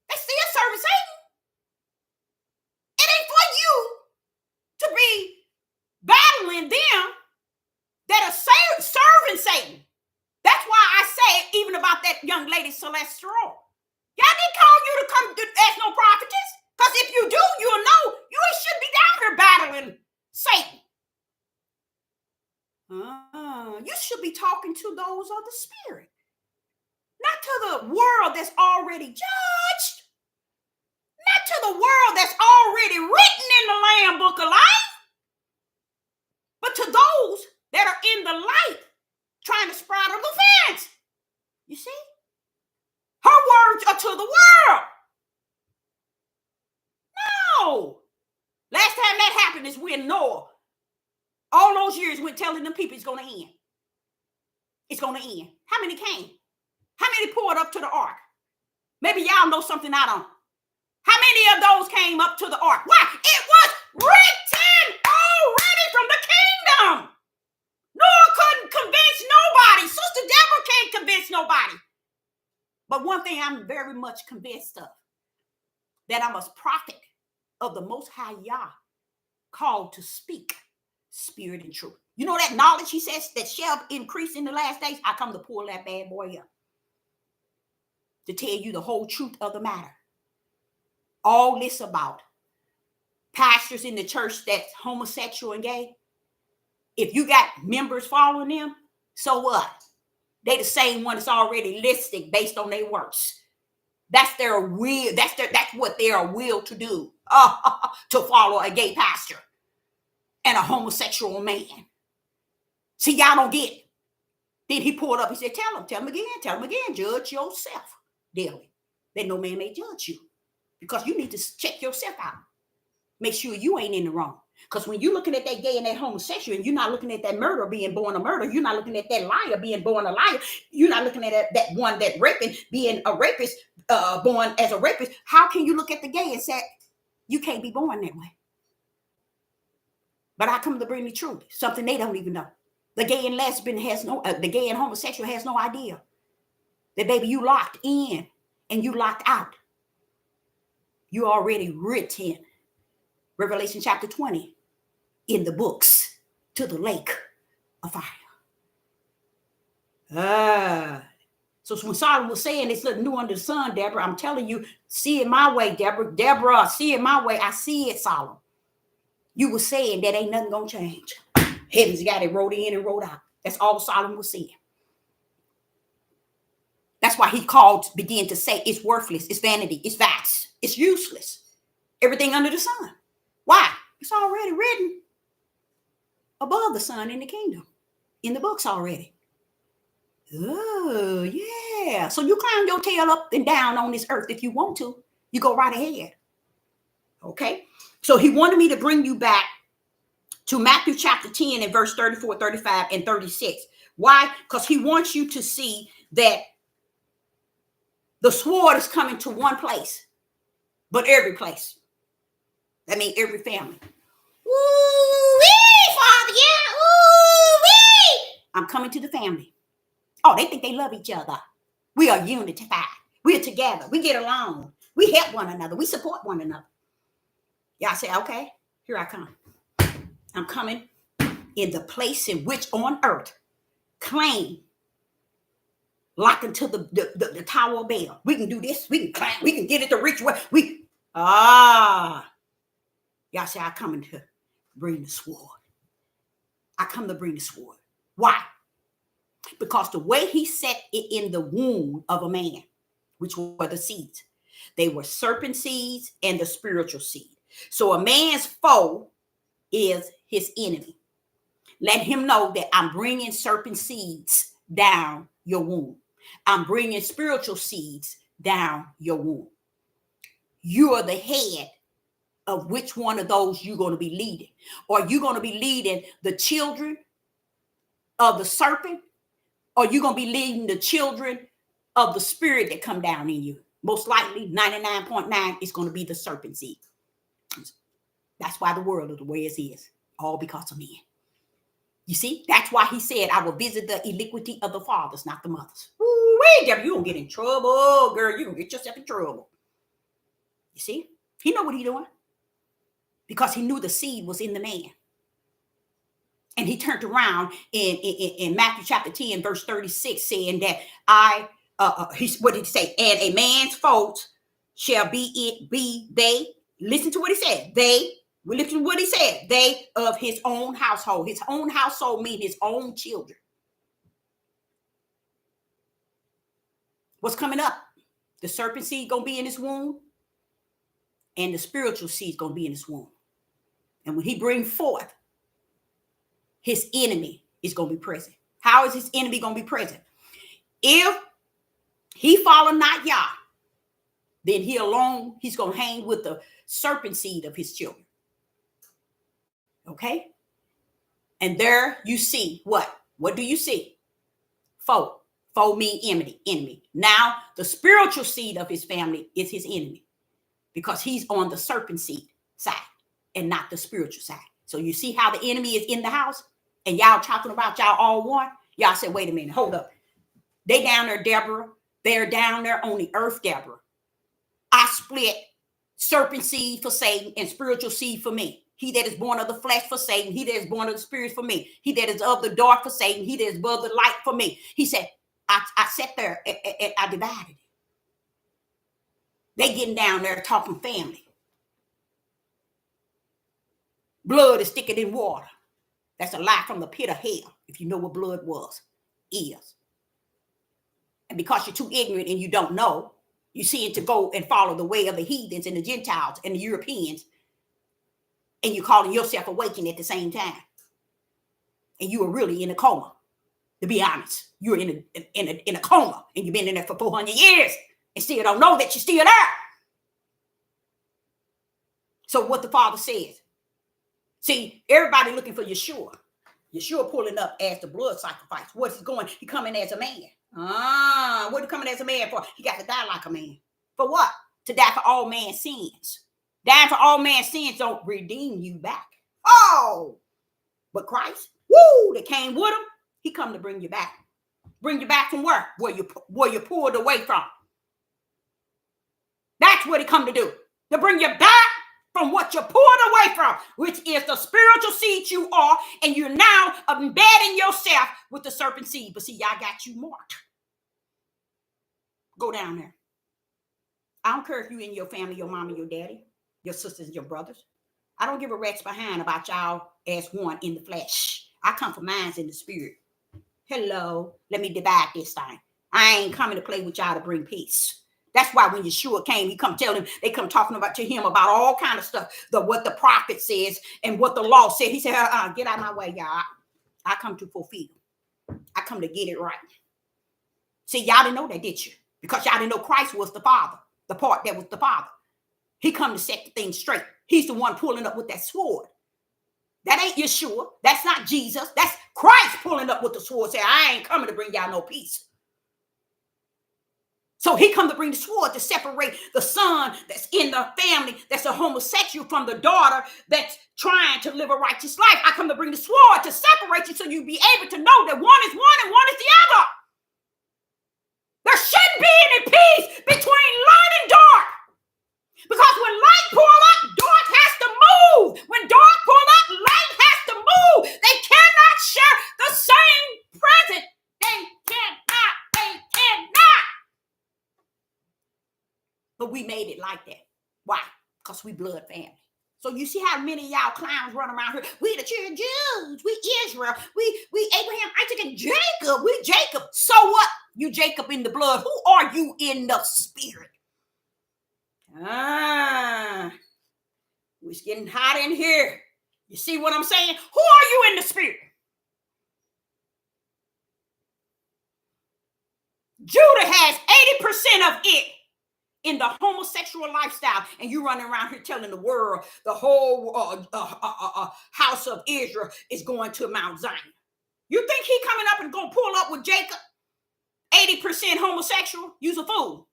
They still serving Satan. It ain't for you to be battling them that are serving Satan. That's why I say even about that young lady, Celeste Stroll. Y'all didn't call you to come as no prophetess. Because if you do, you'll know you shouldn't be down here battling Satan. You should be talking to those of the spirit. Not to the world that's already judged. Not to the world that's already written in the Lamb Book of Life. But to those that are in the light trying to sprout on the fence. You see? Her words are to the world. No. Last time that happened is when Noah, all those years, went telling them people it's going to end. it's going to end. How many came? How many poured up to the ark? Maybe y'all know something I don't. How many of those came up to the ark? Why? It was written already from the kingdom. Noah couldn't convince nobody. Sister Deborah can't convince nobody. But one thing I'm very much convinced of, that I'm a prophet of the Most High Yah, called to speak spirit and truth. You know that knowledge, he says, that shall increase in the last days? I come to pull that bad boy up, to tell you the whole truth of the matter. All this about pastors in the church that's homosexual and gay. If you got members following them, so what? They the same one that's already listed based on their works. That's their will. That's what they are will to do. To follow a gay pastor and a homosexual man. See, y'all don't get it. Then he pulled up. He said, tell him again, judge yourself daily. That no man may judge you. Because you need to check yourself out. Make sure you ain't in the wrong. Because when you're looking at that gay and that homosexual, and you're not looking at that murderer being born a murderer, you're not looking at that liar being born a liar, you're not looking at that one that raping being a rapist, born as a rapist. How can you look at the gay and say, you can't be born that way? But I come to bring the truth, something they don't even know. The gay and lesbian has no, the gay and homosexual has no idea that, baby, you locked in and you locked out. You already written. Revelation chapter 20 in the books to the lake of fire. So when Solomon was saying it's nothing new under the sun, Deborah, I'm telling you, see it my way, Deborah. Deborah, see it my way. I see it, Solomon. You were saying that ain't nothing going to change. Heaven's got it wrote in and wrote out. That's all Solomon was saying. That's why he began to say it's worthless, it's vanity, it's vast, it's useless. Everything under the sun. Why? It's already written above the sun in the kingdom, in the books already. Oh, yeah. So you climb your tail up and down on this earth if you want to. You go right ahead. Okay? So he wanted me to bring you back to Matthew chapter 10 and verse 34, 35, and 36. Why? Because he wants you to see that the sword is coming to one place, but every place. That means every family. Ooh-wee, Father, yeah, ooh-wee. I'm coming to the family. Oh, they think they love each other. We are unified. We are together. We get along. We help one another. We support one another. Y'all say, okay, here I come. I'm coming in the place in which on earth claim lock into the Tower of Babel. We can do this. We can climb. We can get it the rich way. Y'all say, I come to bring the sword. I come to bring the sword. Why? Because the way he set it in the womb of a man, which were the seeds, they were serpent seeds and the spiritual seed. So a man's foe is his enemy. Let him know that I'm bringing serpent seeds down your womb. I'm bringing spiritual seeds down your womb. You are the head of which one of those you're going to be leading. Or you're going to be leading the children of the serpent, or you're going to be leading the children of the spirit that come down in you. Most likely 99.9 is going to be the serpent seed. That's why the world is the way it is. All because of men. You see, that's why he said, I will visit the iniquity of the fathers, not the mothers. Wait, Deborah, you don't get in trouble, girl. You don't get yourself in trouble. You see, he know what he's doing. Because he knew the seed was in the man. And he turned around in Matthew chapter 10, verse 36, saying that what did he say? And a man's fault shall be they. Listen to what he said. Listen to what he said. They of his own household. His own household means his own children. What's coming up? The serpent seed going to be in his womb. And the spiritual seed is going to be in his womb. And when he brings forth, his enemy is going to be present. How is his enemy going to be present? If he follow not Yah, then he's going to hang with the serpent seed of his children. Okay? And there you see what? What do you see? Foe. Foe mean enemy. Now, the spiritual seed of his family is his enemy because he's on the serpent seed side and not the spiritual side. So you see how the enemy is in the house and y'all talking about y'all all one? Y'all said, wait a minute, hold up. They down there, Deborah. They're down there on the earth, Deborah. I split serpent seed for Satan and spiritual seed for me. He that is born of the flesh for Satan. He that is born of the spirit for me. He that is of the dark for Satan. He that is above the light for me. He said, I sat there and I divided it. They getting down there talking family. Blood is thicker than water. That's a lie from the pit of hell, if you know what blood is. And because you're too ignorant and you don't know, you seem to go and follow the way of the heathens and the Gentiles and the Europeans, and you're calling yourself awakened at the same time. And you are really in a coma, to be honest. You're in a coma, and you've been in there for 400 years and still don't know that you're still there. So what the Father says, see, everybody looking for Yeshua. Yeshua pulling up as the blood sacrifice. What's he going? He coming as a man. What he coming as a man for? He got to die like a man. For what? To die for all man's sins. Dying for all man's sins don't redeem you back. Oh, but Christ, that came with him, he come to bring you back. Bring you back from where? Where you pulled away from. That's what he come to do. To bring you back from what you pulled away from, which is the spiritual seed you are, and you're now embedding yourself with the serpent seed. But see, y'all got you marked. Go down there. I don't care if you and your family, your mama, your daddy, your sisters, and your brothers. I don't give a rat's behind about y'all as one in the flesh. I come for minds in the spirit. Hello, let me divide this thing. I ain't coming to play with y'all to bring peace. That's why when Yeshua came, he come tell him, they come talking to him about all kind of stuff, what the prophet says and what the law said. He said, get out of my way, y'all. I come to fulfill. I come to get it right. See, y'all didn't know that, did you? Because y'all didn't know Christ was the Father, the part that was the Father. He come to set the thing straight. He's the one pulling up with that sword. That ain't Yeshua. That's not Jesus. That's Christ pulling up with the sword, saying, I ain't coming to bring y'all no peace. So he come to bring the sword to separate the son that's in the family, that's a homosexual, from the daughter that's trying to live a righteous life. I come to bring the sword to separate you so you be able to know that one is one and one is the other. There shouldn't be any peace between light and dark. Because when light pull up, dark has to move. When dark pull up, light has to move. They cannot share the same present. They cannot. But we made it like that. Why? Because we blood family. So you see how many of y'all clowns run around here? We the children of Jews. We Israel. We Abraham, Isaac, and Jacob. We Jacob. So what? You Jacob in the blood. Who are you in the spirit? It's getting hot in here. You see what I'm saying? Who are you in the spirit? Judah has 80% of it in the homosexual lifestyle, and you running around here telling the world the whole house of Israel is going to Mount Zion. You think he coming up and gonna pull up with Jacob? 80% homosexual? You's a fool.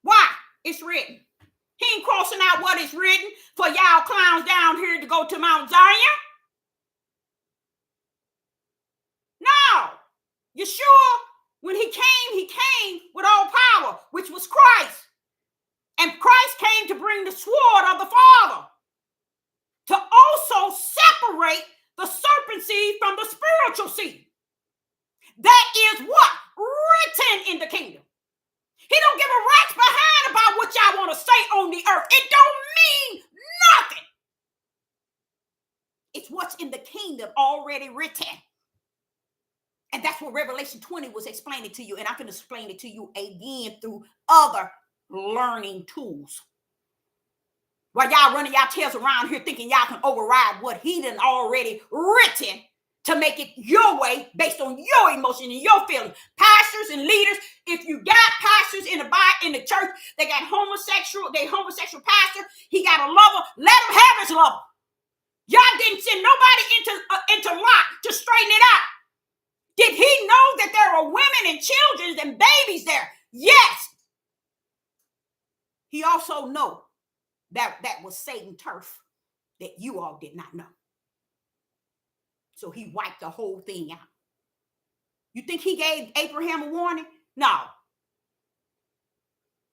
Why? It's written. He ain't crossing out what is written for y'all clowns down here to go to Mount Zion. No. Yeshua, when he came with all power, which was Christ. And Christ came to bring the sword of the Father to also separate the serpent seed from the spiritual seed. That is what? Written in the kingdom. He don't give a rat's behind about what y'all want to say on the earth. It don't mean nothing. It's what's in the kingdom already written. And that's what Revelation 20 was explaining to you. And I'm going to explain it to you again through other learning tools. While y'all running y'all tails around here thinking y'all can override what he done already written to make it your way based on your emotion and your feelings. Pastors and leaders, if you got pastors in the church, they got homosexual pastor, he got a lover, let him have his lover. Y'all didn't send nobody into lot to straighten it out. Did he know that there were women and children and babies there? Yes. He also know that that was Satan turf that you all did not know. So he wiped the whole thing out. You think he gave Abraham a warning? No.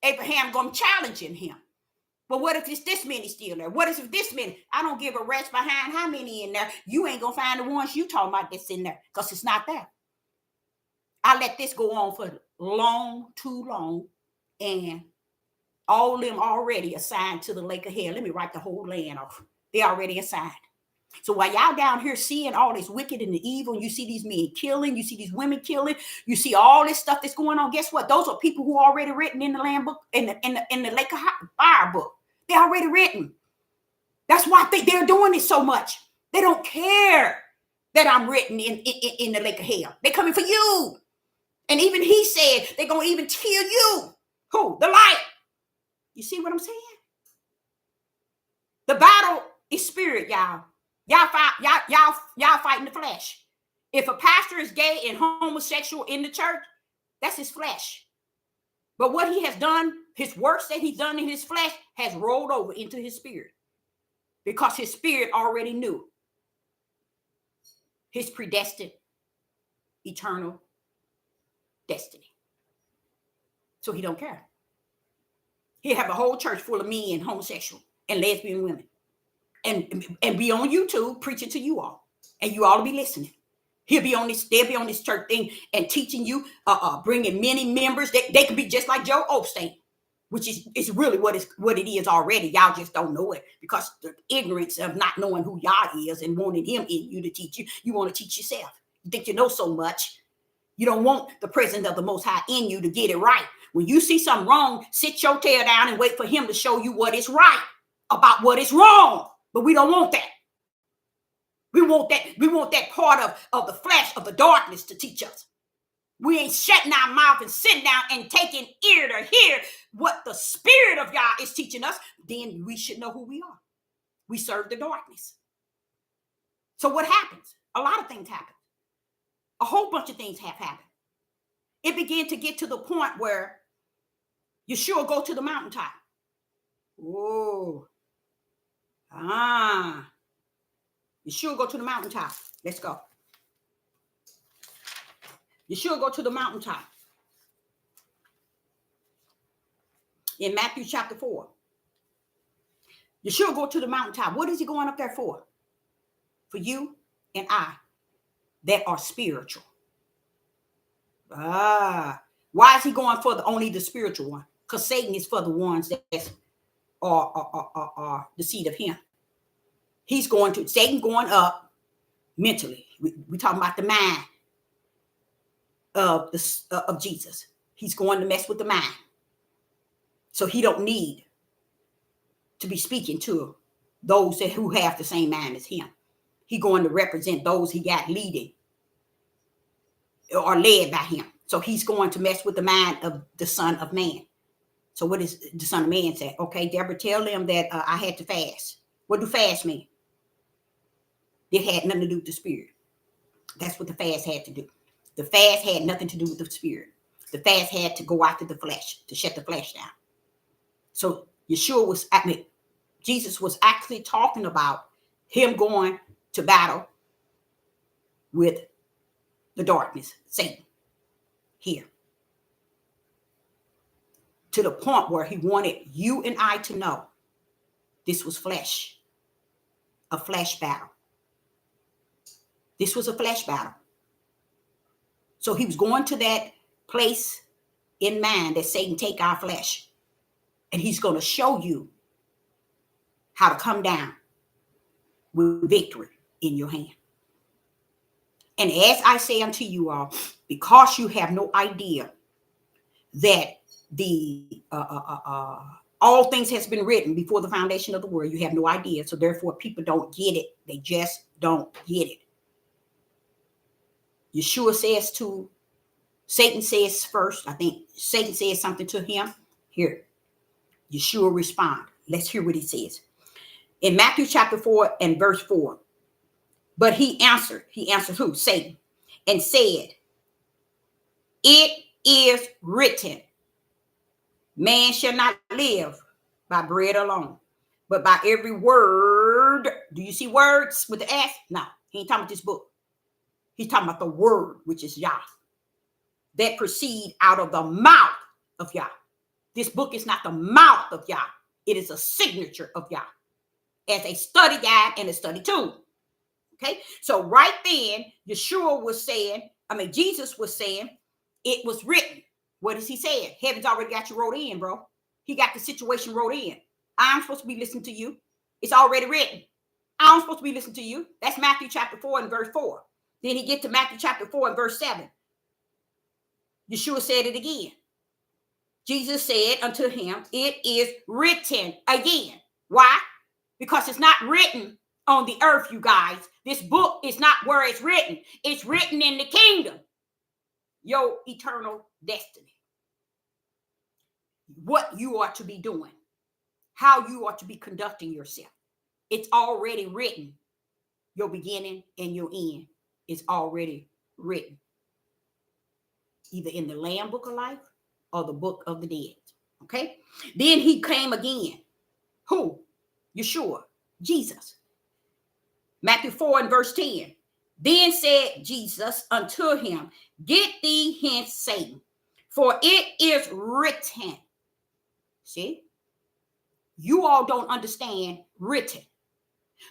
Abraham gonna challenge him. But what if it's this many still there? What if this many? I don't give a rat's behind how many in there. You ain't gonna find the ones you talking about that's in there, because it's not there. I let this go on for long, too long, and all of them already assigned to the lake of hell. Let me write the whole land off. They already assigned. So while y'all down here seeing all this wicked and the evil, and you see these men killing, you see these women killing, you see all this stuff that's going on. Guess what? Those are people who are already written in the land book, in the lake of fire book. They're already written. That's why they're doing it so much. They don't care that I'm written in the lake of hell. They're coming for you. And even he said they're gonna even kill you. Who? The light. You see what I'm saying? The battle is spirit, y'all. Y'all fighting the flesh. If a pastor is gay and homosexual in the church, that's his flesh. But what he has done, his works that he's done in his flesh has rolled over into his spirit, because his spirit already knew his predestined eternal destiny. So he don't care. He'll have a whole church full of men, homosexual and lesbian women, and be on YouTube preaching to you all, and you all will be listening. They'll be on this church thing and teaching you, bringing many members. They can be just like Joe Osteen, which is really what it is already. Y'all just don't know it, because the ignorance of not knowing who Yah is and wanting him in you to teach you. You want to teach yourself. You think you know so much. You don't want the presence of the Most High in you to get it right. When you see something wrong, sit your tail down and wait for him to show you what is right about what is wrong. But we don't want that. We want that part of the flesh, of the darkness, to teach us. We ain't shutting our mouth and sitting down and taking ear to hear what the Spirit of God is teaching us. Then we should know who we are. We serve the darkness. So what happens? A lot of things happen. A whole bunch of things have happened. It began to get to the point where Yeshua go to the mountaintop. Oh. Yeshua go to the mountaintop. Let's go. Yeshua go to the mountaintop. In Matthew chapter 4. Yeshua go to the mountaintop. What is he going up there for? For you and I that are spiritual. Why is he going for only the spiritual one? Because Satan is for the ones that are the seed of him. Satan going up mentally. We talking about the mind of Jesus. He's going to mess with the mind. So he don't need to be speaking to those who have the same mind as him. He going to represent those he got leading or led by him. So he's going to mess with the mind of the Son of Man. So what does the Son of Man say? Okay, Deborah, tell them that I had to fast. What do fast mean? It had nothing to do with the spirit. That's what the fast had to do. The fast had nothing to do with the spirit. The fast had to go after the flesh, to shut the flesh down. So Jesus was actually talking about him going to battle with the darkness, Satan, here. To the point where he wanted you and I to know this was flesh, a flesh battle. This was a flesh battle. So he was going to that place in mind that Satan take our flesh. And he's going to show you how to come down with victory in your hand. And as I say unto you all, because you have no idea that the all things has been written before the foundation of the world, you have no idea. So therefore, people don't get it. They just don't get it. Yeshua says to Satan says first, I think Satan says something to him. Here, Yeshua respond. Let's hear what he says. In Matthew chapter 4 and verse 4. But he answered who? Satan, and said, it is written, man shall not live by bread alone, but by every word. Do you see words with the S? No, he ain't talking about this book. He's talking about the word, which is Yah, that proceed out of the mouth of Yah. This book is not the mouth of Yah. It is a signature of Yah as a study guide and a study tool. Okay, so right then, Yeshua was saying, Jesus was saying, it was written. What is he saying? Heaven's already got you wrote in, bro. He got the situation wrote in. I'm supposed to be listening to you. It's already written. I'm supposed to be listening to you. That's Matthew chapter 4 and verse 4. Then he get to Matthew chapter 4 and verse 7. Yeshua said it again. Jesus said unto him, it is written again. Why? Because it's not written on the earth, you guys. This book is not where it's written. It's written in the kingdom. Your eternal destiny. What you are to be doing. How you are to be conducting yourself. It's already written. Your beginning and your end is already written. Either in the Lamb book of life or the book of the dead. Okay? Then he came again. Who? Yeshua. Jesus. Matthew 4 and verse 10. Then said Jesus unto him, get thee hence, Satan, for it is written. See? You all don't understand written.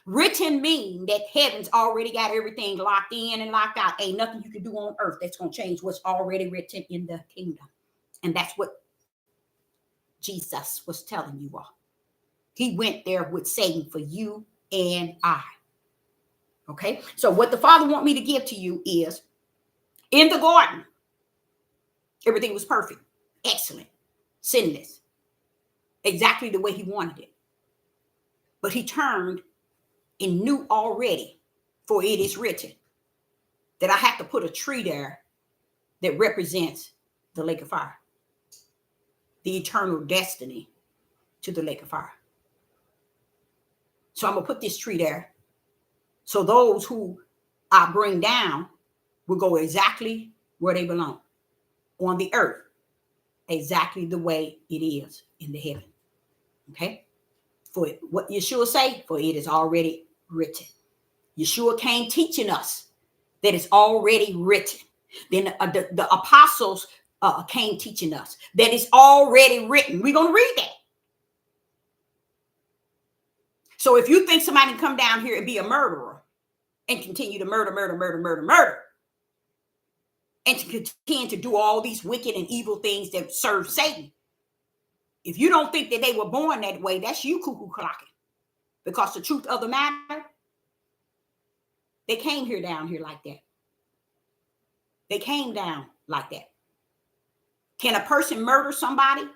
Written mean that heaven's already got everything locked in and locked out. Ain't nothing you can do on earth that's going to change what's already written in the kingdom. And that's what Jesus was telling you all. He went there with Satan for you and I. Okay? So what the Father want me to give to you is, in the garden, everything was perfect, excellent, sinless, exactly the way he wanted it. But he turned and knew already, for it is written, that I have to put a tree there that represents the lake of fire, the eternal destiny to the lake of fire. So I'm going to put this tree there. So those who I bring down will go exactly where they belong, on the earth, exactly the way it is in the heaven. Okay? For what Yeshua say, for it is already written. Yeshua came teaching us that it's already written. Then the apostles came teaching us that it's already written. We're going to read that. So if you think somebody can come down here and be a murderer and continue to murder, and to continue to do all these wicked and evil things that serve Satan, if you don't think that they were born that way, that's you cuckoo clocking. Because the truth of the matter, they came here down here like that. They came down like that. Can a person murder somebody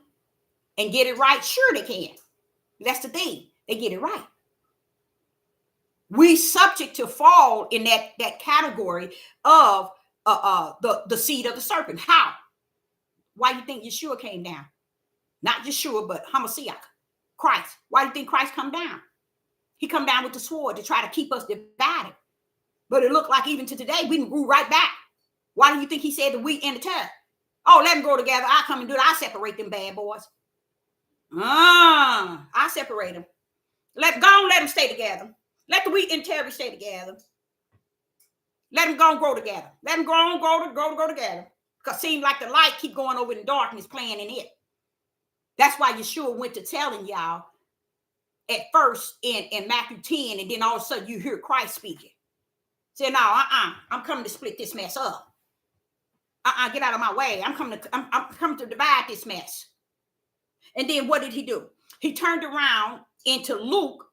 and get it right? Sure they can. That's the thing. They get it right. We subject to fall in that category of the seed of the serpent. How? Why do you think Yeshua came down? Not Yeshua, but Homosexual, Christ. Why do you think Christ come down? He come down with the sword to try to keep us divided. But it looked like even to today, we grew right back. Why do you think he said the wheat and the tare? Oh, let them grow together. I come and do it. I separate them bad boys. I separate them. Let them stay together. Let the wheat and tare stay together. Let them go and grow together. Let them grow together. Because it seems like the light keep going over in the darkness playing in it. That's why Yeshua went to telling y'all at first in Matthew 10, and then all of a sudden you hear Christ speaking. Say, no, I'm coming to split this mess up. Get out of my way. I'm coming to divide this mess. And then what did he do? He turned around into Luke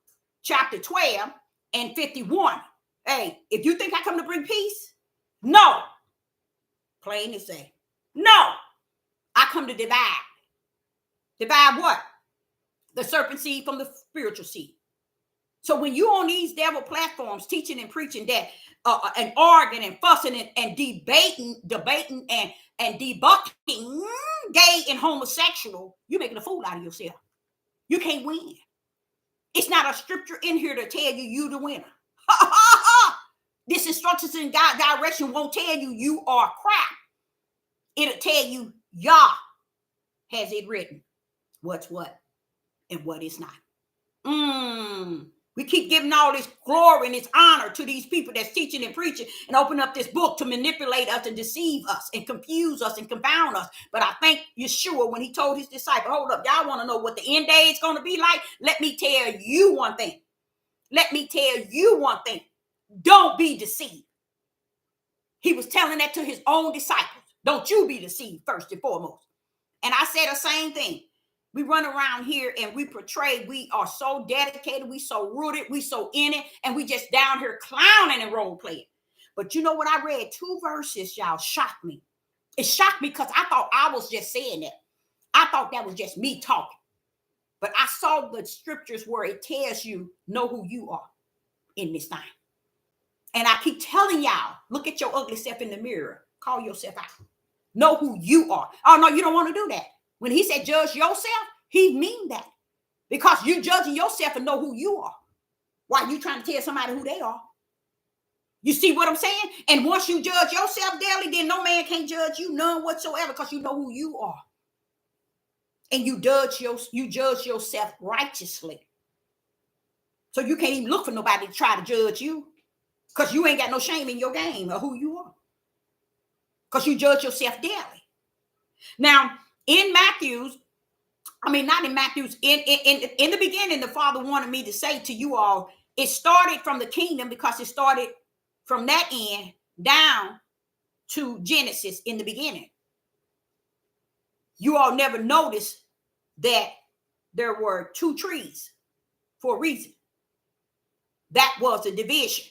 chapter 12 and 51. Hey, if you think I come to bring peace, no. Plain as say, no. I come to divide. Divide what? The serpent seed from the spiritual seed. So when you on these devil platforms teaching and preaching that and arguing and fussing and debating and debucking gay and homosexual, you're making a fool out of yourself. You can't win. It's not a scripture in here to tell you the winner. This instructions in God direction won't tell you you are crap. It'll tell you Yah has it written. What's what and what is not. We keep giving all this glory and this honor to these people that's teaching and preaching and open up this book to manipulate us and deceive us and confuse us and confound us. But I think Yeshua, when he told his disciples, hold up, y'all want to know what the end day is going to be like? Let me tell you one thing. Let me tell you one thing. Don't be deceived. He was telling that to his own disciples. Don't you be deceived first and foremost. And I said the same thing. We run around here and we portray we are so dedicated, we so rooted, we so in it, and we just down here clowning and role playing. But you know what? I read 2 verses, y'all, shocked me. It shocked me because I thought I was just saying that. I thought that was just me talking. But I saw the scriptures where it tells you, know who you are in this time. And I keep telling y'all, look at your ugly self in the mirror. Call yourself out. Know who you are. Oh, no, you don't want to do that. When he said judge yourself, he mean that. Because you judging yourself and know who you are. Why you trying to tell somebody who they are? You see what I'm saying? And once you judge yourself daily, then no man can judge you none whatsoever because you know who you are. And you judge yourself righteously. So you can't even look for nobody to try to judge you because you ain't got no shame in your game of who you are. Because you judge yourself daily. Now, in Matthew's, not in Matthew's, in the beginning, the Father wanted me to say to you all, it started from the kingdom because it started from that end down to Genesis in the beginning. You all never noticed that there were 2 trees for a reason. That was the division.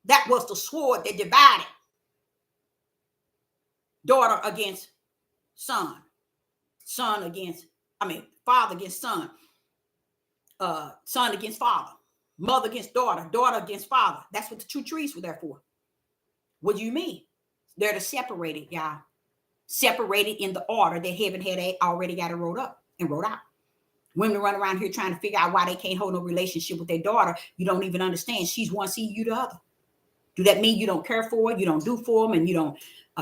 That was the sword that divided daughter against son. Father against son. Son against father. Mother against daughter. Daughter against father. That's what the 2 trees were there for. What do you mean? They're to separate it, y'all. Separated in the order that heaven had already got it wrote up and wrote out. Women run around here trying to figure out why they can't hold no relationship with their daughter. You don't even understand. She's one seed, you the other. Do that mean you don't care for her, you don't do for them, and you don't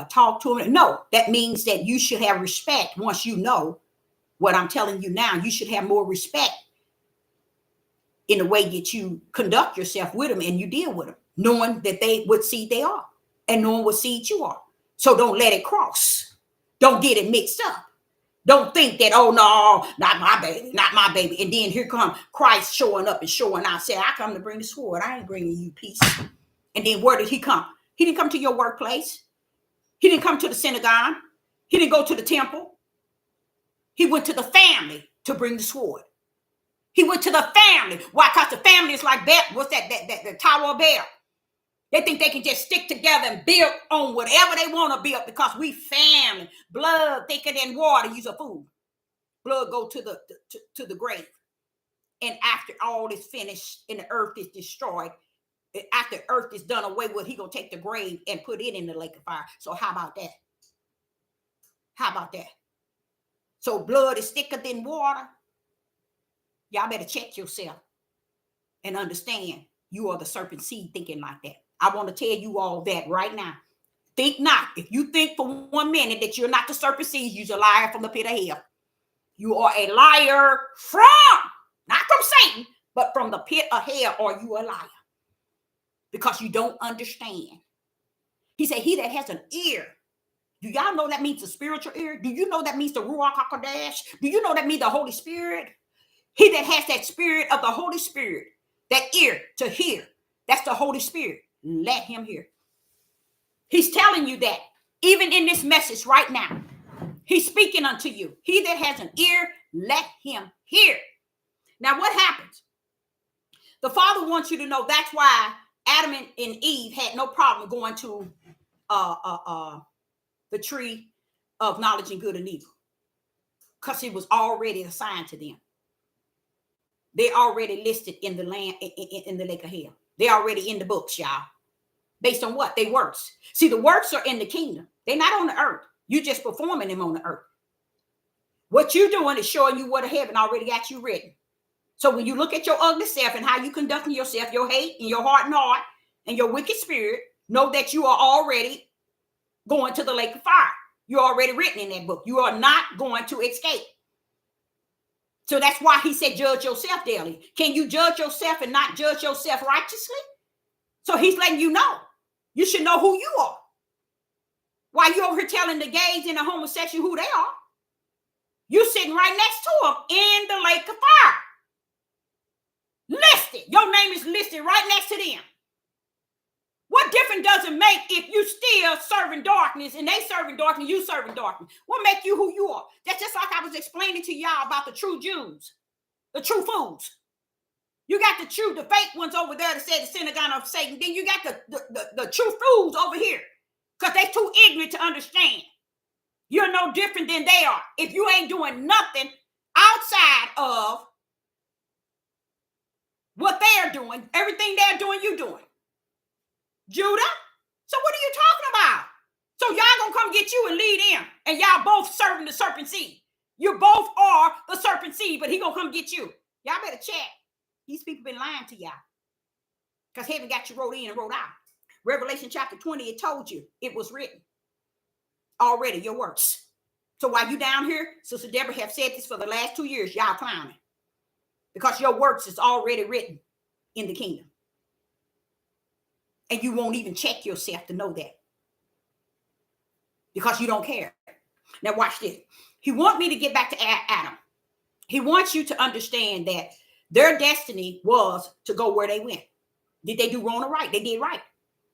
talk to them? No, that means that you should have respect. Once you know what I'm telling you now, you should have more respect in the way that you conduct yourself with them and you deal with them, knowing that they what seed they are and knowing what seed you are. So don't let it cross. Don't get it mixed up. Don't think that, oh, no, not my baby, not my baby. And then here come Christ showing up and showing out. Say, I come to bring the sword. I ain't bringing you peace. And then where did he come? He didn't come to your workplace. He didn't come to the synagogue. He didn't go to the temple. He went to the family to bring the sword. He went to the family. Why? Because the family is like that. What's that? The Tower of Babel. They think they can just stick together and build on whatever they want to build because we family. Blood thicker than water. Use a fool. Blood go to the grave. And after all is finished and the earth is destroyed, after earth is done away with, he gonna take the grave and put it in the lake of fire. So how about that? How about that? So blood is thicker than water. Y'all better check yourself and understand you are the serpent seed thinking like that. I want to tell you all that right now. Think not. If you think for 1 minute that you're not the serpent seed, you're a liar from the pit of hell. You are a liar not from Satan, but from the pit of hell, or you a liar. Because you don't understand. He said, he that has an ear. Do y'all know that means the spiritual ear? Do you know that means the Ruach HaKodesh? Do you know that means the Holy Spirit? He that has that spirit of the Holy Spirit, that ear to hear, that's the Holy Spirit. Let him hear. He's telling you that even in this message right now, he's speaking unto you. He that has an ear, let him hear. Now what happens? The Father wants you to know that's why Adam and Eve had no problem going to the tree of knowledge and good and evil, because it was already assigned to them. They already listed in the land in the lake of hell. They already in the books, y'all. Based on what? They works. See, the works are in the kingdom. They're not on the earth. You just performing them on the earth. What you're doing is showing you what heaven already got you written. So when you look at your ugly self and how you conducting yourself, your hate and your heart and heart, and your wicked spirit, know that you are already going to the lake of fire. You're already written in that book. You are not going to escape. So that's why he said, judge yourself daily. Can you judge yourself and not judge yourself righteously? So he's letting you know. You should know who you are. While you're over here telling the gays and the homosexual who they are, you're sitting right next to them in the lake of fire. Listed. Your name is listed right next to them. What difference does it make if you still serving darkness and they serving darkness, you serving darkness? What make you who you are? That's just like I was explaining to y'all about the true Jews, the true fools. You got the fake ones over there that said the synagogue of Satan. Then you got the true fools over here because they too ignorant to understand. You're no different than they are. If you ain't doing nothing outside of what they are doing, everything they're doing, you doing. Judah? So what are you talking about? So y'all gonna come get you and lead him, and y'all both serving the serpent seed. You both are the serpent seed, but he gonna come get you. Y'all better check. These people been lying to y'all because heaven got you wrote in and wrote out. Revelation chapter 20, it told you it was written already, your works. So while you down here, Sister Deborah have said this for the last 2 years, y'all clowning because your works is already written in the kingdom. And you won't even check yourself to know that because you don't care. Now watch this. He wants me to get back to Adam. He wants you to understand that their destiny was to go where they went. Did they do wrong or right? They did right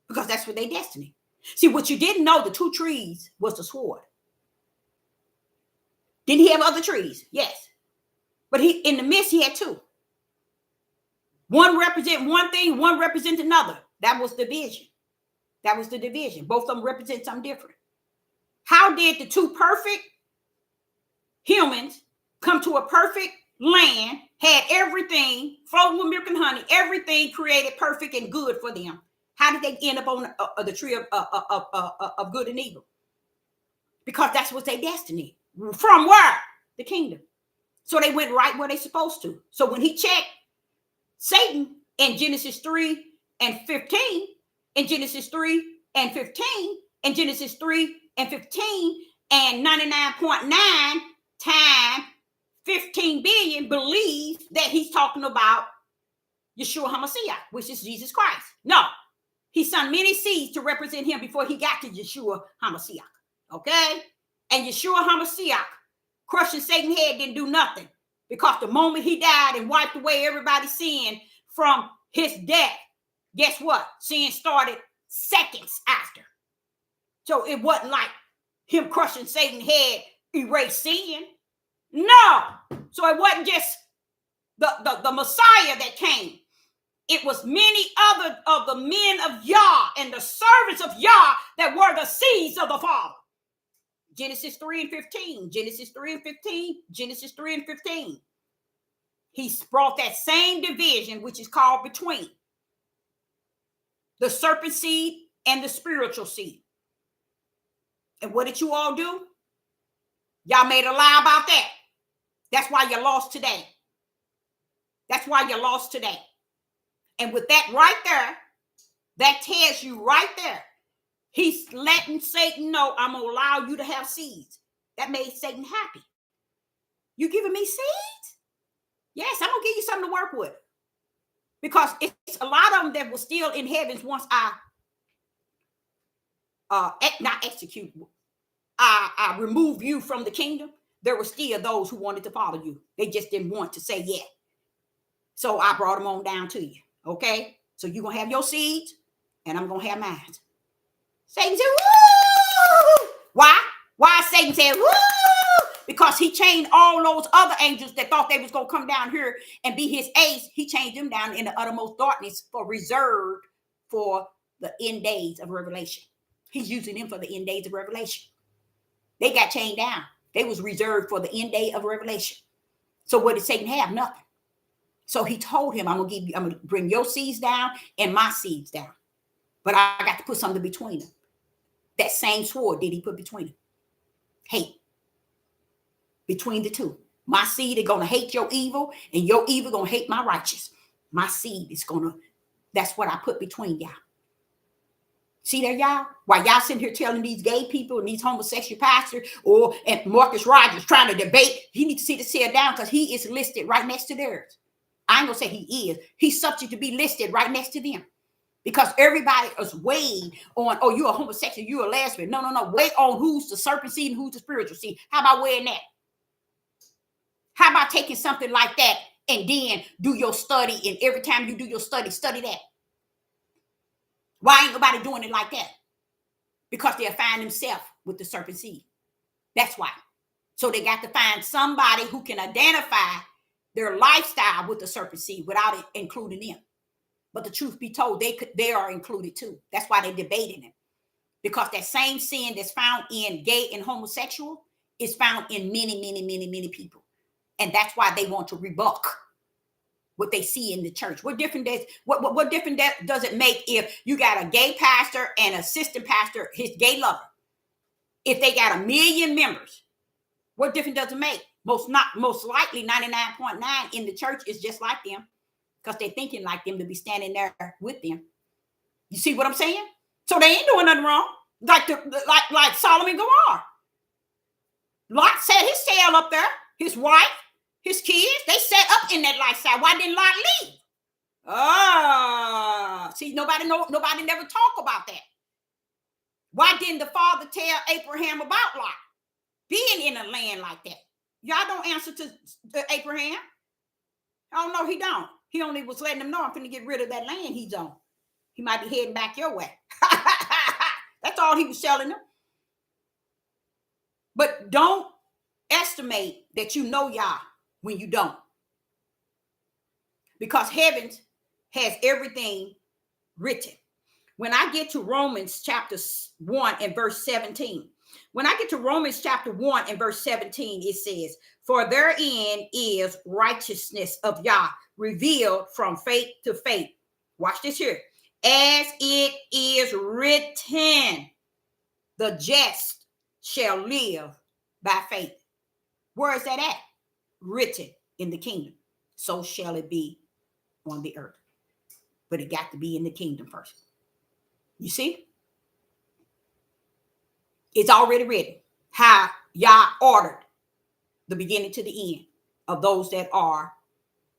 because that's what their destiny. See, what you didn't know, the 2 trees was the sword. Didn't he have other trees? Yes. But in the midst, he had 2. One represent one thing, one represent another. That was the vision. That was the division. Both of them represent something different. How did the 2 perfect humans come to a perfect land, had everything, floating with milk and honey, everything created perfect and good for them? How did they end up on the tree of good and evil? Because that's what their destiny. From where? The kingdom. So they went right where they're supposed to. So when he checked Satan in Genesis 3 and 15, in Genesis 3 and 15, in Genesis 3 and 15, and 99.9 times 15 billion believe that he's talking about Yeshua HaMashiach, which is Jesus Christ. No, he sent many seeds to represent him before he got to Yeshua HaMashiach. Okay? And Yeshua HaMashiach, crushing Satan's head, didn't do nothing because the moment he died and wiped away everybody's sin from his death, guess what? Sin started seconds after. So it wasn't like him crushing Satan's head erased sin. No. So it wasn't just the Messiah that came. It was many other of the men of Yah and the servants of Yah that were the seeds of the Father. Genesis 3 and 15. Genesis 3 and 15. Genesis 3 and 15. He brought that same division, which is called between the serpent seed and the spiritual seed. And what did you all do? Y'all made a lie about that. That's why you lost today. That's why you lost today. And with that right there, that tells you right there, he's letting Satan know, I'm going to allow you to have seeds. That made Satan happy. You giving me seeds? Yes, I'm going to give you something to work with. Because it's a lot of them that were still in heavens once I not execute, I remove you from the kingdom. There were still those who wanted to follow you. They just didn't want to say yeah. So I brought them on down to you. Okay? So you're going to have your seeds and I'm going to have mine. Satan said, woo! Why? Why Satan said, woo? Because he changed all those other angels that thought they was going to come down here and be his aides. He changed them down in the uttermost darkness for reserved for the end days of Revelation. He's using them for the end days of Revelation. They got chained down. They was reserved for the end day of Revelation. So what did Satan have? Nothing. So he told him, I'm going to bring your seeds down and my seeds down. But I got to put something between them. That same sword did he put between them. Hate. Between the two. My seed is going to hate your evil and your evil going to hate my righteous. My seed is going to, that's what I put between y'all. See there, y'all? While y'all sitting here telling these gay people and these homosexual pastors and Marcus Rogers trying to debate, he needs to sit the down because he is listed right next to theirs. I ain't gonna say he is. He's subject to be listed right next to them. Because everybody is weighed on, oh, you're a homosexual, you're a lesbian. No. Weigh on who's the serpent seed and who's the spiritual seed. How about weighing that? How about taking something like that and then do your study, and every time you do your study that? Why ain't nobody doing it like that? Because they'll find themselves with the serpent seed. That's why. So they got to find somebody who can identify their lifestyle with the serpent seed without it including them. But the truth be told, they are included too. That's why they're debating it. Because that same sin that's found in gay and homosexual is found in many people. And that's why they want to rebuke what they see in the church. What difference does it make if you got a gay pastor and assistant pastor, his gay lover? If they got 1 million members, what difference does it make? Most likely 99.9 in the church is just like them, because they're thinking like them to be standing there with them. You see what I'm saying? So they ain't doing nothing wrong. Like Solomon Gomorrah. Lot set his tail up there. His wife, his kids, they set up in that lifestyle. Why didn't Lot leave? See, nobody never talk about that. Why didn't the father tell Abraham about Lot being in a land like that? Y'all don't answer to Abraham. Oh, no, he don't. He only was letting them know, I'm finna get rid of that land he's on. He might be heading back your way. That's all he was telling them. But don't estimate that you know Yah when you don't. Because heaven has everything written. When I get to Romans chapter 1 and verse 17, it says, for therein is righteousness of Yah revealed from faith to faith. Watch this here. As it is written, the just shall live by faith. Where is that at? Written in the kingdom. So shall it be on the earth. But it got to be in the kingdom first. You see? It's already written how Yah ordered the beginning to the end of those that are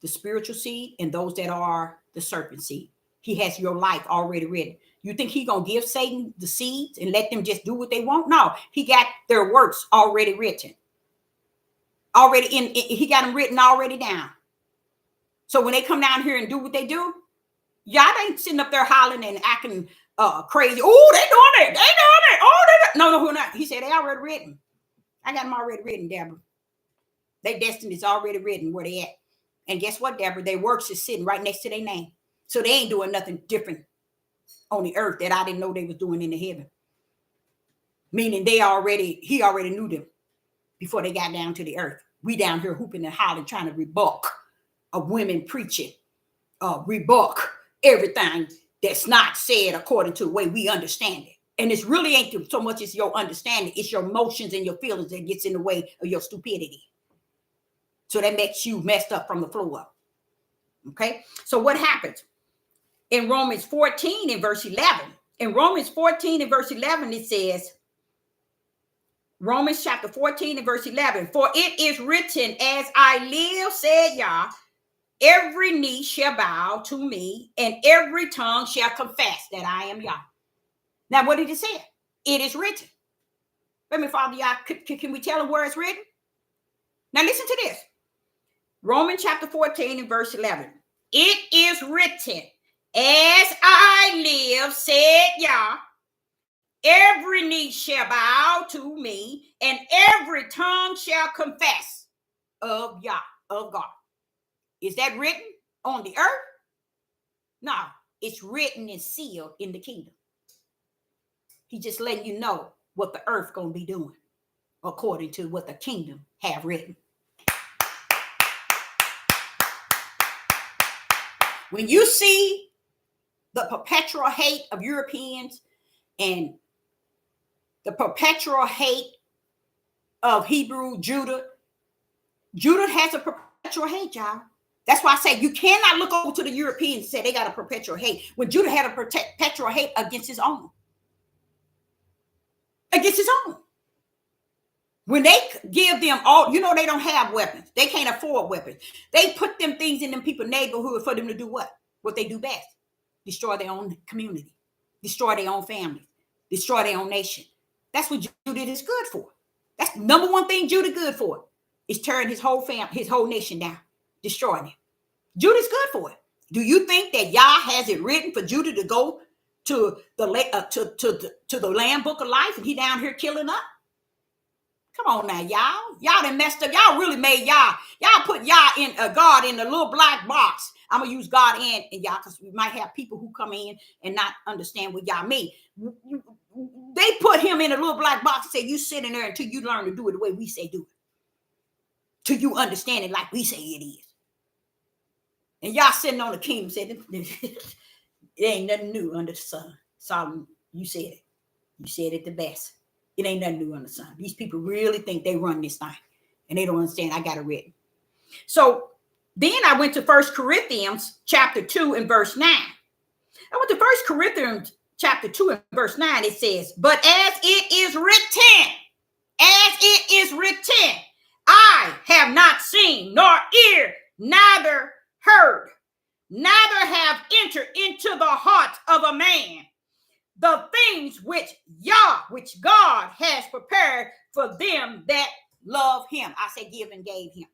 the spiritual seed and those that are the serpent seed. He has your life already written. You think he gonna give Satan the seeds and let them just do what they want? No, he got their works already written. He got them written already down. So when they come down here and do what they do, y'all ain't sitting up there hollering and acting crazy. Oh, they doing it. They doing it. Oh, no, who not? He said they already written. I got them already written, Deborah. Their destiny is already written where they at. And guess what, Deborah? Their works is sitting right next to their name. So they ain't doing nothing different on the earth that I didn't know they was doing in the heaven. Meaning he already knew them before they got down to the earth. We down here hooping and hollering, trying to rebuke of women preaching, rebuke everything that's not said according to the way we understand it. And it really ain't so much as your understanding, it's your emotions and your feelings that gets in the way of your stupidity. So that makes you messed up from the floor up. Okay? So what happens? In Romans 14 and verse 11. In Romans 14 and verse 11, it says, Romans chapter 14 and verse 11, for it is written, as I live, said Yah, every knee shall bow to me, and every tongue shall confess that I am Yah. Now, what did it say? It is written. Let me follow Yah. Can we tell them where it's written? Now, listen to this. Romans chapter 14 and verse 11. It is written, as I live, said Yah, every knee shall bow to me, and every tongue shall confess of Yah, of God. Is that written on the earth? No, it's written and sealed in the kingdom. He just letting you know what the earth gonna be doing according to what the kingdom have written. When you see the perpetual hate of Europeans and the perpetual hate of Hebrew, Judah has a perpetual hate, y'all. That's why I say you cannot look over to the Europeans and say they got a perpetual hate when Judah had a perpetual hate against his own. against his own. When they give them all, you know, they don't have weapons. They can't afford weapons. They put them things in them people's neighborhood for them to do what? What they do best. Destroy their own community. Destroy their own family. Destroy their own nation. That's what Judah is good for. That's the number one thing Judah good for. Is tearing his whole family, his whole nation down. Destroying it. Judah's good for it. Do you think that Yah has it written for Judah to go to the Lamb Book of Life and he down here killing up? Come on now, y'all. Y'all done messed up. Y'all really made Y'all put Yah in God in a little black box. I'm going to use God and Yah because we might have people who come in and not understand what Yah mean. They put him in a little black box and say, you sit in there until you learn to do it the way we say do it. Till you understand it like we say it is. And y'all sitting on the kingdom said, it ain't nothing new under the sun. Solomon, you said it. You said it the best. It ain't nothing new under the sun. These people really think they run this thing. And they don't understand. I got it written. So then I went to 1 Corinthians chapter 2 and verse 9. I went to 1 Corinthians chapter 2 and verse 9. It says, but as it is written, I have not seen, nor ear, neither heard, neither have entered into the heart of a man the things which God has prepared for them that love him. I say give and gave him.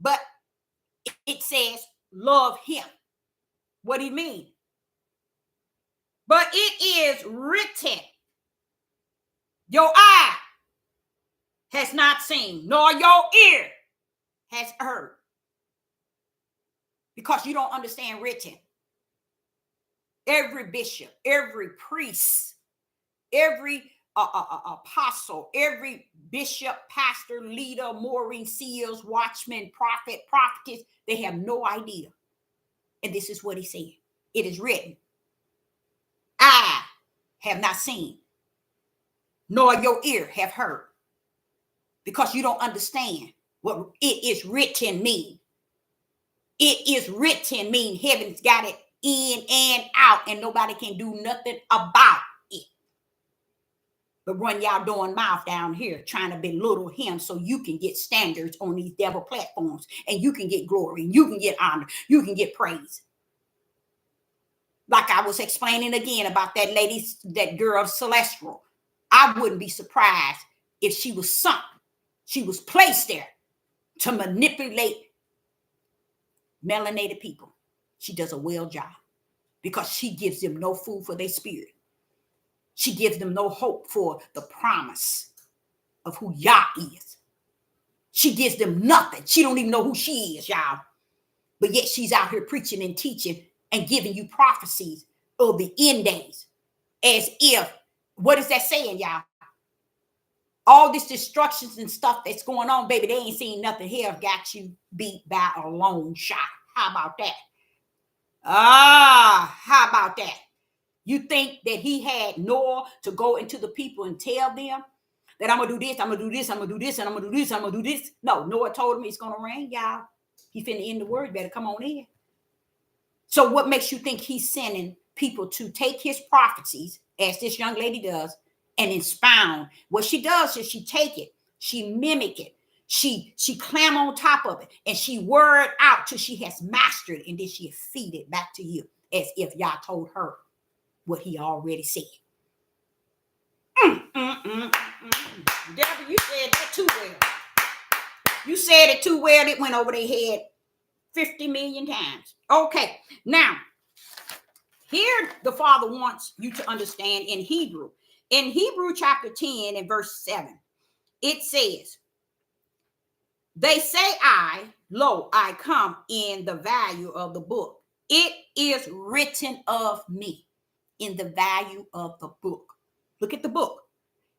But it says love him. What do you mean? But it is written, your eye has not seen, nor your ear has heard. Because you don't understand written. Every bishop, every priest, every apostle, every bishop, pastor, leader, mooring, seals, watchman, prophet, prophetess, they have no idea. And this is what he said. It is written. I have not seen, nor your ear have heard. Because you don't understand what it is written mean. It is written mean heaven's got it in and out, and nobody can do nothing about it. But run y'all doing mouth down here trying to belittle him so you can get standards on these devil platforms, and you can get glory, and you can get honor, you can get praise. Like I was explaining again about that lady, that girl Celestial. I wouldn't be surprised if she was sunk. She was placed there to manipulate melanated people. She does a well job because she gives them no food for their spirit. She gives them no hope for the promise of who Yah is. She gives them nothing. She don't even know who she is, y'all. But yet she's out here preaching and teaching and giving you prophecies of the end days. As if, what is that saying, y'all? All this destructions and stuff that's going on, baby, they ain't seen nothing. Here got you beat by a long shot. How about that? How about that? You think that he had Noah to go into the people and tell them that I'm going to do this, I'm going to do this, I'm going to do this, and I'm going to do this, I'm going to do this? No, Noah told him it's going to rain, y'all. He finna end the word. Better come on in. So what makes you think he's sending people to take his prophecies, as this young lady does, and expound? What she does is she take it, she mimic it, she clam on top of it, and she word out till she has mastered it, and then she feed it back to you as if y'all told her what he already said. Deborah, you said that too well. You said it too well. It went over their head 50 million times. Okay, now here the Father wants you to understand in Hebrew. In Hebrew chapter 10 and verse 7, it says, they say lo, I come in the value of the book. It is written of me in the value of the book. Look at the book.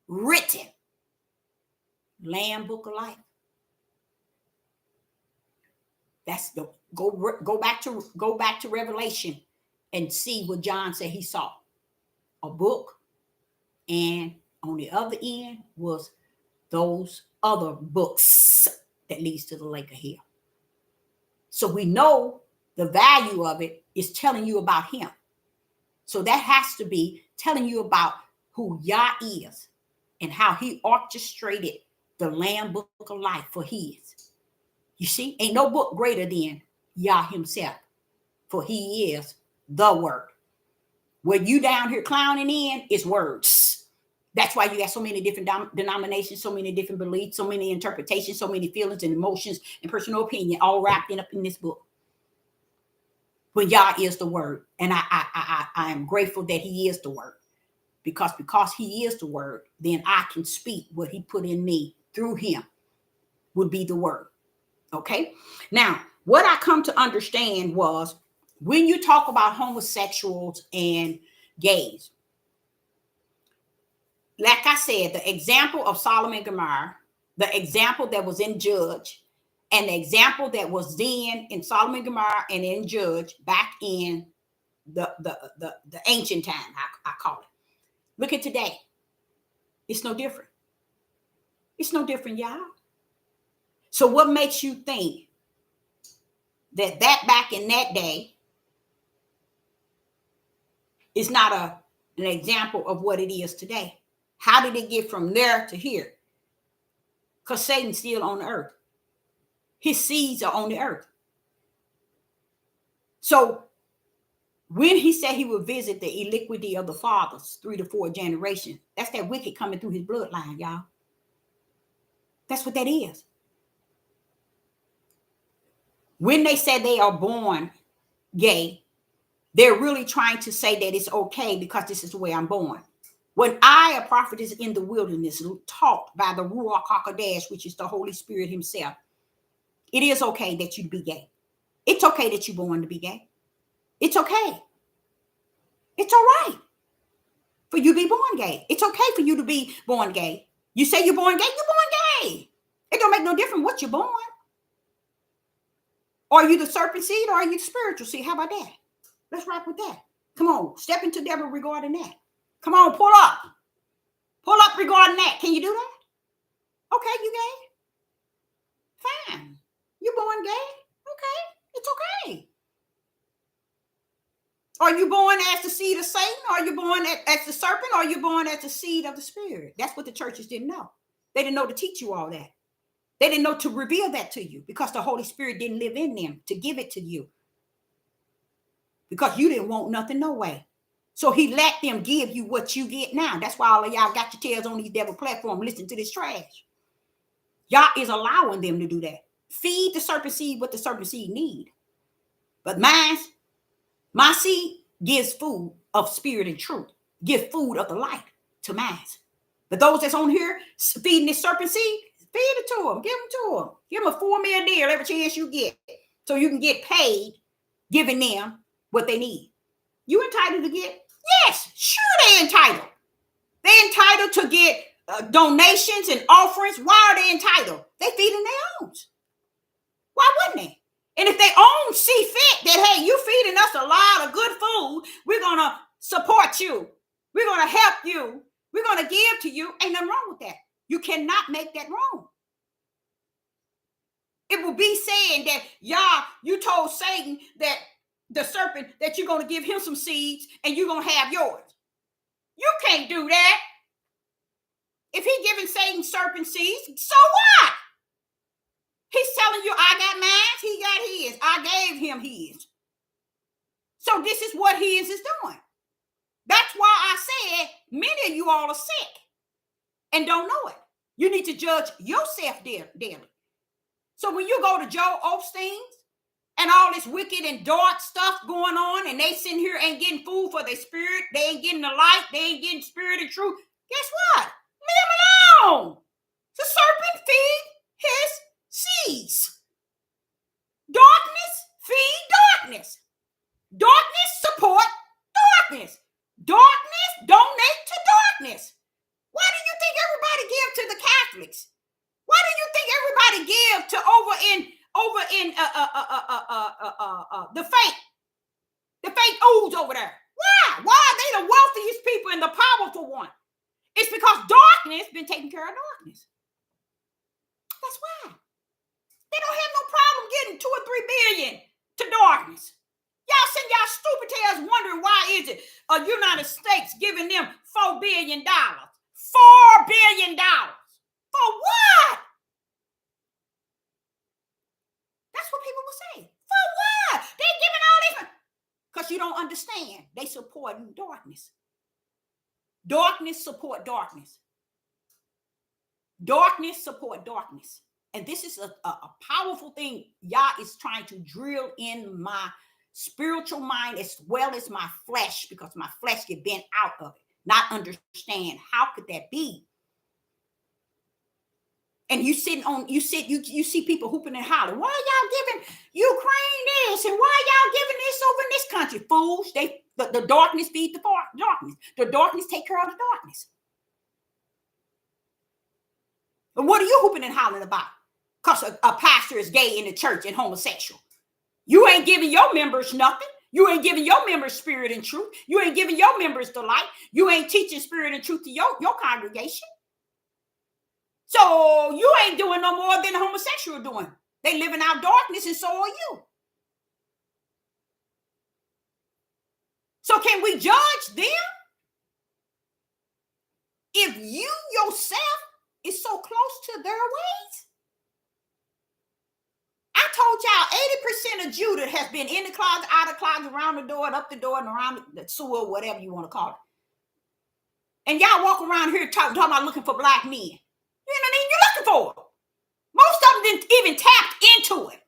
Written. Lamb Book of Life. That's the go back to Revelation and see what John said he saw. A book, and on the other end was those other books that leads to the lake of hell. So we know the value of it is telling you about him. So that has to be telling you about who Yah is and how he orchestrated the Lamb Book of Life for his. You see, ain't no book greater than Yah himself, for he is the word. What you down here clowning in is words. That's why you got so many different denominations, so many different beliefs, so many interpretations, so many feelings and emotions and personal opinion all wrapped up in this book. When Yah is the word. And I am grateful that he is the word. Because he is the word, then I can speak what he put in me through him would be the word. Okay. Now, what I come to understand was when you talk about homosexuals and gays, like I said, the example of Solomon and Gomorrah, the example that was in Judge, and the example that was then in Solomon and Gomorrah and in Judge back in the ancient time, I call it. Look at today. It's no different. It's no different, y'all. So what makes you think that back in that day is not an example of what it is today? How did it get from there to here? Because Satan's still on the earth. His seeds are on the earth. So when he said he would visit the iniquity of the fathers, 3 to 4 generations, that's that wicked coming through his bloodline, y'all. That's what that is. When they say they are born gay, they're really trying to say that it's okay because this is the way I'm born. When I, a prophetess in the wilderness, taught by the Ruach HaKodesh, which is the Holy Spirit himself, it is okay that you be gay. It's okay that you're born to be gay. It's okay. It's all right for you to be born gay. It's okay for you to be born gay. You say you're born gay, you're born gay. It don't make no difference what you're born. Are you the serpent seed or are you the spiritual seed? How about that? Let's rock with that. Come on, step into Deborah regarding that. Come on, pull up. Pull up regarding that. Can you do that? Okay, you gay? Fine. You born gay? Okay, it's okay. Are you born as the seed of Satan? Are you born as the serpent? Or are you born as the seed of the spirit? That's what the churches didn't know. They didn't know to teach you all that. They didn't know to reveal that to you because the Holy Spirit didn't live in them to give it to you. Because you didn't want nothing no way. So he let them give you what you get now. That's why all of y'all got your tails on these devil platforms listening to this trash. Y'all is allowing them to do that. Feed the serpent seed what the serpent seed need. But my seed gives food of spirit and truth. Give food of the light to mine. But those that's on here feeding this serpent seed, feed it to them. Give them to them. Give them a 4 meal deal every chance you get. So you can get paid giving them what they need. You entitled to get? Yes, sure they're entitled. They're entitled to get donations and offerings. Why are they entitled? They feeding their own. Why wouldn't they? And if they own see fit that, hey, you feeding us a lot of good food, we're going to support you. We're going to help you. We're going to give to you. Ain't nothing wrong with that. You cannot make that wrong. It will be saying that, Yah, you told Satan that the serpent that you're going to give him some seeds and you're going to have yours. You can't do that. If he giving Satan serpent seeds, so what? He's telling you, I got mine, he got his. I gave him his. So this is what his is doing. That's why I said many of you all are sick and don't know it. You need to judge yourself daily. So when you go to Joel Osteen's and all this wicked and dark stuff going on, and they sitting here ain't getting food for their spirit, they ain't getting the light, they ain't getting spirit and truth, guess what? Leave them alone. The serpent feed his seeds. Darkness feed darkness. Darkness support darkness. Darkness donate to darkness. Why do you think everybody give to the Catholics? Why do you think everybody give to over in the fake ooze over there? Why? Why are they the wealthiest people and the powerful one? It's because darkness been taking care of darkness. That's why. They don't have no problem getting 2 or 3 billion to darkness. Y'all send y'all stupid tails wondering why is it United States giving them $4 billion. $4 $4 billion. For what? That's what people will say. For what? They giving all this. Because you don't understand. They support darkness. Darkness support darkness. Darkness support darkness. And this is a powerful thing Yah is trying to drill in my spiritual mind as well as my flesh, because my flesh get bent out of it. Not understand how could that be? And you see people hooping and hollering. Why are y'all giving Ukraine this? And why y'all giving this over in this country? Fools, the darkness feed the darkness. The darkness take care of the darkness. But what are you hooping and hollering about? Because a pastor is gay in the church and homosexual. You ain't giving your members nothing. You ain't giving your members spirit and truth. You ain't giving your members the light. You ain't teaching spirit and truth to your congregation. So you ain't doing no more than the homosexual doing. They living out darkness, and so are you. So can we judge them? If you yourself is so close to their ways? I told y'all 80% of Judah has been in the closet, out of the closet, around the door, and up the door, and around the sewer, whatever you want to call it. And y'all walk around here talking about looking for black men. You know what I mean? You're looking for them. Most of them didn't even tap into it.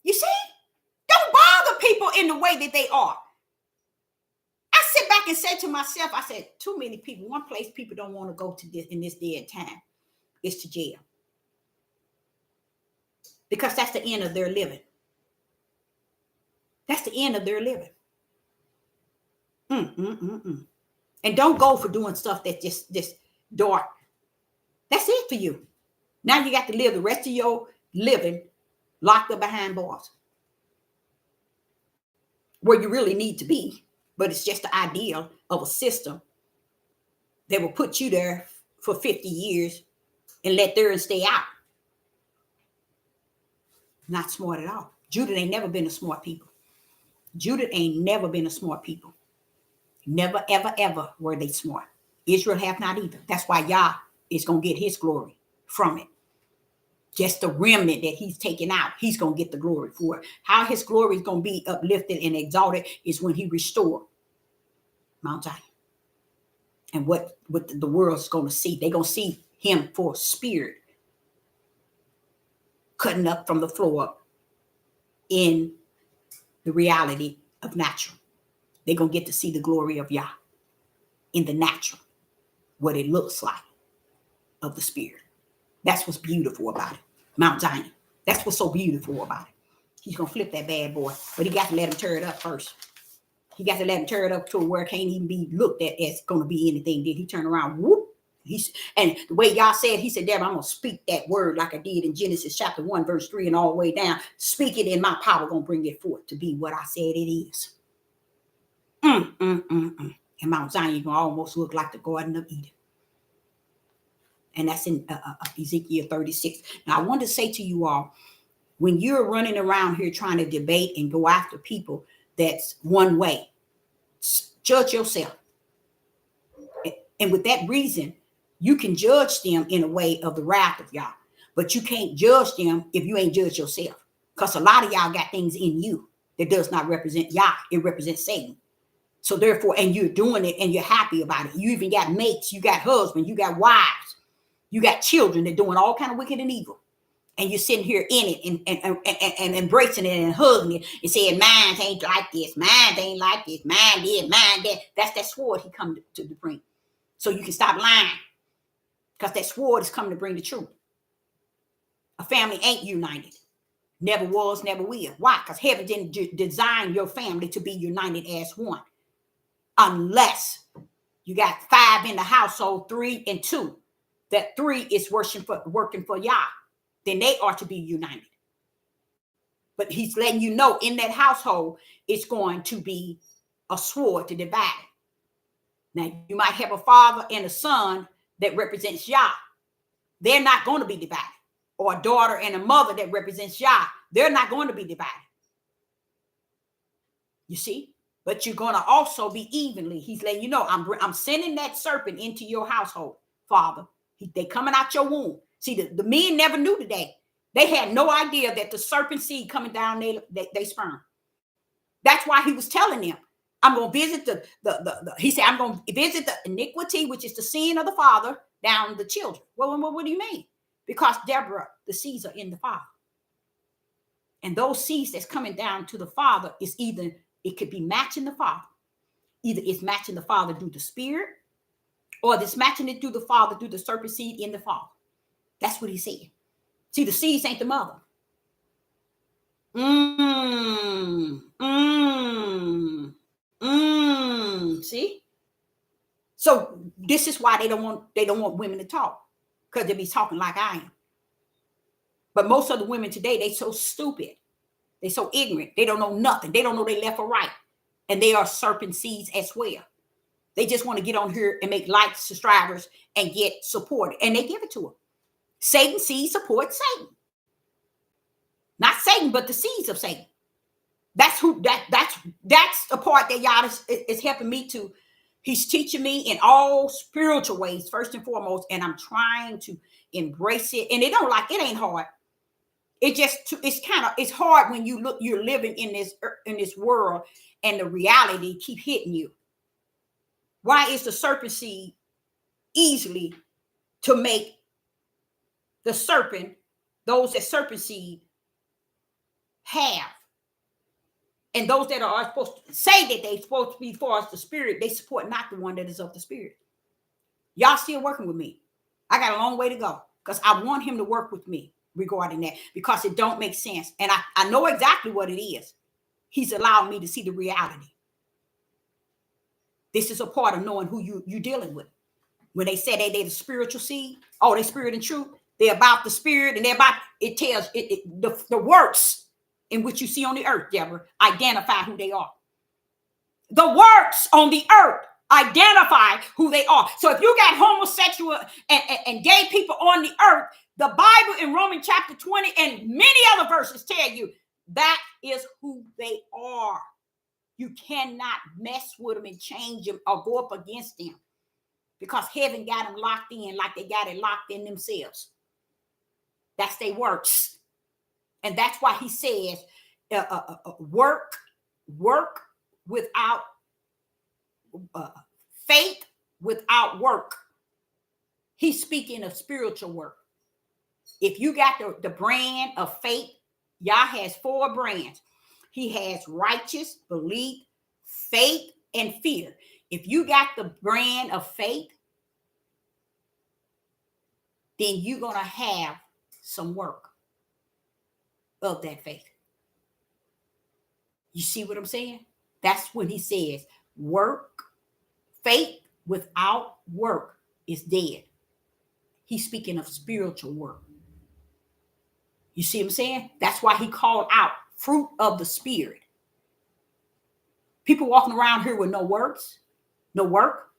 You see? Don't bother people in the way that they are. I sit back and say to myself, I said, too many people, one place people don't want to go to this in this day and time is to jail. Because that's the end of their living. That's the end of their living. And don't go for doing stuff that's just dark. That's it for you. Now you got to live the rest of your living locked up behind bars. Where you really need to be. But it's just the idea of a system that will put you there for 50 years and let theirs stay out. Not smart at all. Judah ain't never been a smart people. Judah ain't never been a smart people. Never, ever, ever were they smart. Israel have not either. That's why Yah is going to get his glory from it. Just the remnant that he's taken out, he's going to get the glory for it. How his glory is going to be uplifted and exalted is when he restored Mount Zion. And what the world's going to see, they're going to see him for spirit cutting up from the floor in the reality of natural. They're going to get to see the glory of Yah in the natural, what it looks like of the spirit. That's what's beautiful about it. Mount Zion. That's what's so beautiful about it. He's going to flip that bad boy, but he got to let him tear it up first. He got to let him tear it up to where it can't even be looked at as going to be anything. Did he turn around? Whoop. And the way Yah said, he said, Deborah, I'm going to speak that word like I did in Genesis chapter 1, verse 3 and all the way down. Speak it in my power, going to bring it forth to be what I said it is. And Mount Zion going to almost look like the Garden of Eden. And that's in Ezekiel 36. Now, I want to say to you all, when you're running around here trying to debate and go after people that's one way, judge yourself. And with that reason, you can judge them in a way of the wrath of Yah, but you can't judge them if you ain't judged yourself. Because a lot of y'all got things in you that does not represent Yah. It represents Satan. So therefore, and you're doing it and you're happy about it. You even got mates, you got husbands, you got wives, you got children that doing all kind of wicked and evil. And you're sitting here in it and embracing it and hugging it and saying, mine ain't like this, mine ain't like this, mine this, mine that. That's that sword he come to bring. So you can stop lying. Because that sword is coming to bring the truth. A family ain't united. Never was, never will. Why? Because heaven didn't design your family to be united as one. Unless you got 5 in the household, 3 and 2. That 3 is working for Yah. Then they are to be united. But he's letting you know in that household, it's going to be a sword to divide. Now, you might have a father and a son that represents Yah. They're not going to be divided. Or a daughter and a mother that represents Yah. They're not going to be divided. You see? but you're going to also be evenly. He's letting you know, I'm sending that serpent into your household, Father. They coming out your womb. See, the men never knew today. They had no idea that the serpent seed coming down they sperm. That's why he was telling them, I'm going to visit he said, I'm going to visit the iniquity, which is the sin of the father, down the children. Well, what do you mean? Because Deborah, the seeds are in the father. And those seeds that's coming down to the father is either, it could be matching the father. Either it's matching the father through the spirit, or it's matching it through the father, through the serpent seed in the father. That's what he said. See, the seeds ain't the mother. See? So this is why they don't want women to talk, because they be talking like I am. But most of the women today, they so stupid. They so ignorant. They don't know nothing. They don't know they left or right. And they are serpent seeds as well. They just want to get on here and make likes, subscribers, and get supported. And they give it to them. Satan seeds support Satan. Not Satan, but the seeds of Satan. That's the part that y'all is helping me to. He's teaching me in all spiritual ways, first and foremost, and I'm trying to embrace it. And it ain't hard. It's hard when you're living in this world and the reality keep hitting you. Why is the serpent seed easily to make the serpent, those that serpent seed have? And those that are supposed to say that they're supposed to be for us the spirit, they support not the one that is of the spirit. Y'all still working with me. I got a long way to go because I want him to work with me regarding that, because it don't make sense. And I know exactly what it is. He's allowing me to see the reality. This is a part of knowing who you're dealing with. When they say they're the spiritual seed, they spirit and truth, they're about the spirit, and they're about, it tells the works in which you see on the earth, Deborah, identify who they are. The works on the earth identify who they are. So if you got homosexual and gay people on the earth, the Bible in Romans chapter 20 and many other verses tell you that is who they are. You cannot mess with them and change them or go up against them, because heaven got them locked in like they got it locked in themselves. That's their works. And that's why he says work without faith, without work. He's speaking of spiritual work. If you got the brand of faith, Yah has 4 brands. He has righteous, belief, faith, and fear. If you got the brand of faith, then you're going to have some work of that faith. You see what I'm saying? That's when he says work, faith without work is dead. He's speaking of spiritual work. You see what I'm saying? That's why he called out fruit of the spirit. People walking around here with no works, no work,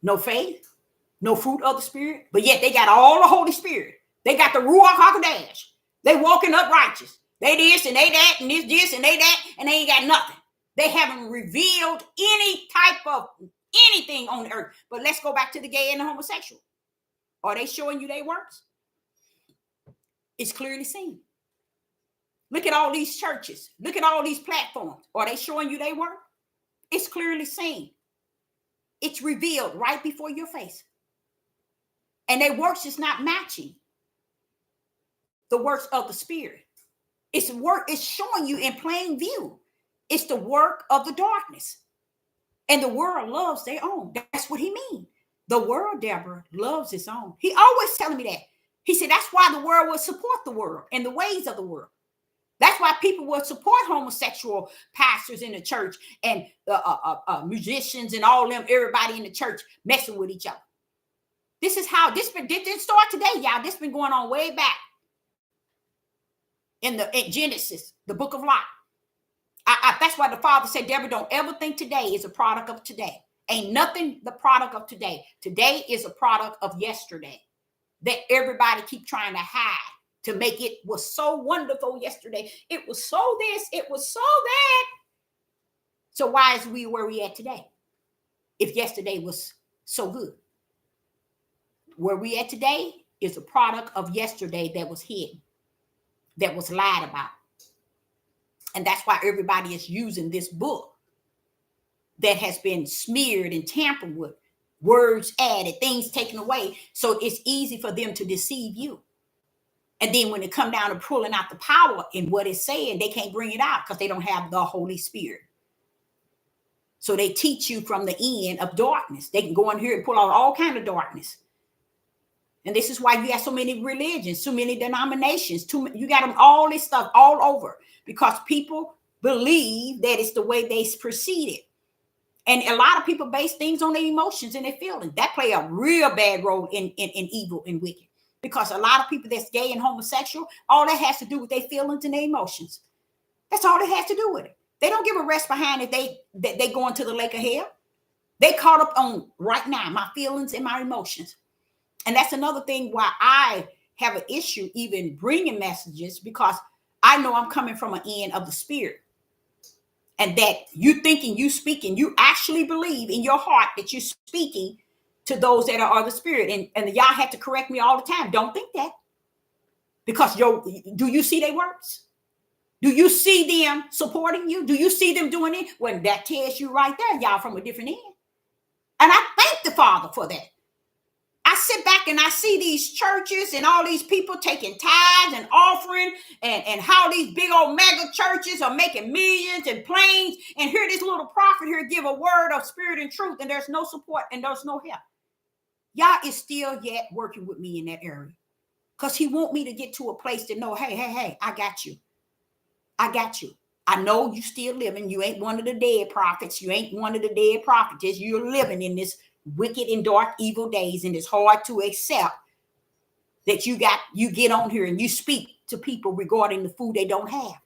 no faith, no fruit of the spirit, but yet they got all the Holy Spirit. They got the Ruach HaKodesh. They walking up righteous. They this and they that and this and they that, and they ain't got nothing. They haven't revealed any type of anything on the earth. But let's go back to the gay and the homosexual. Are they showing you their works? It's clearly seen. Look at all these churches. Look at all these platforms. Are they showing you their work? It's clearly seen. It's revealed right before your face. And their works is not matching the works of the spirit. It's showing you in plain view. It's the work of the darkness. And the world loves their own. That's what he means. The world, Deborah, loves its own. He always telling me that. He said that's why the world will support the world and the ways of the world. That's why people will support homosexual pastors in the church and musicians and all them, everybody in the church messing with each other. This is how this didn't start today, y'all. This been going on way back in Genesis, the book of Lot. That's why the Father said, Deborah, don't ever think today is a product of today. Ain't nothing the product of today. Today is a product of yesterday that everybody keep trying to hide to make it was so wonderful yesterday. It was so this, it was so that. So why is we where we at today? If yesterday was so good. Where we at today is a product of yesterday that was hidden, that was lied about. And that's why everybody is using this book that has been smeared and tampered with, words added, things taken away. So it's easy for them to deceive you. And then when it come down to pulling out the power in what it's saying, they can't bring it out because they don't have the Holy Spirit. So they teach you from the end of darkness. They can go in here and pull out all kind of darkness. And this is why you have so many religions, so many denominations. You got them, all this stuff all over, because people believe that it's the way they proceed it. And a lot of people base things on their emotions and their feelings. That play a real bad role in evil and wicked. Because a lot of people that's gay and homosexual, all that has to do with their feelings and their emotions. That's all it has to do with it. They don't give a rest behind if they go into the lake of hell. They caught up on right now, my feelings and my emotions. And that's another thing why I have an issue even bringing messages, because I know I'm coming from an end of the spirit. And that you thinking, you speaking, you actually believe in your heart that you're speaking to those that are of the spirit. And y'all have to correct me all the time. Don't think that. Because do you see their works? Do you see them supporting you? Do you see them doing it? Well, that tells you right there, y'all from a different end. And I thank the Father for that. I sit back and I see these churches and all these people taking tithes and offering and how these big old mega churches are making millions and planes. And here this little prophet here give a word of spirit and truth, and there's no support and there's no help. Y'all is still yet working with me in that area, because he want me to get to a place to know, hey, I got you. I got you. I know you still living. You ain't one of the dead prophets. You ain't one of the dead prophetess. You're living in this wicked and dark evil days, and it's hard to accept that you get on here and you speak to people regarding the food they don't have.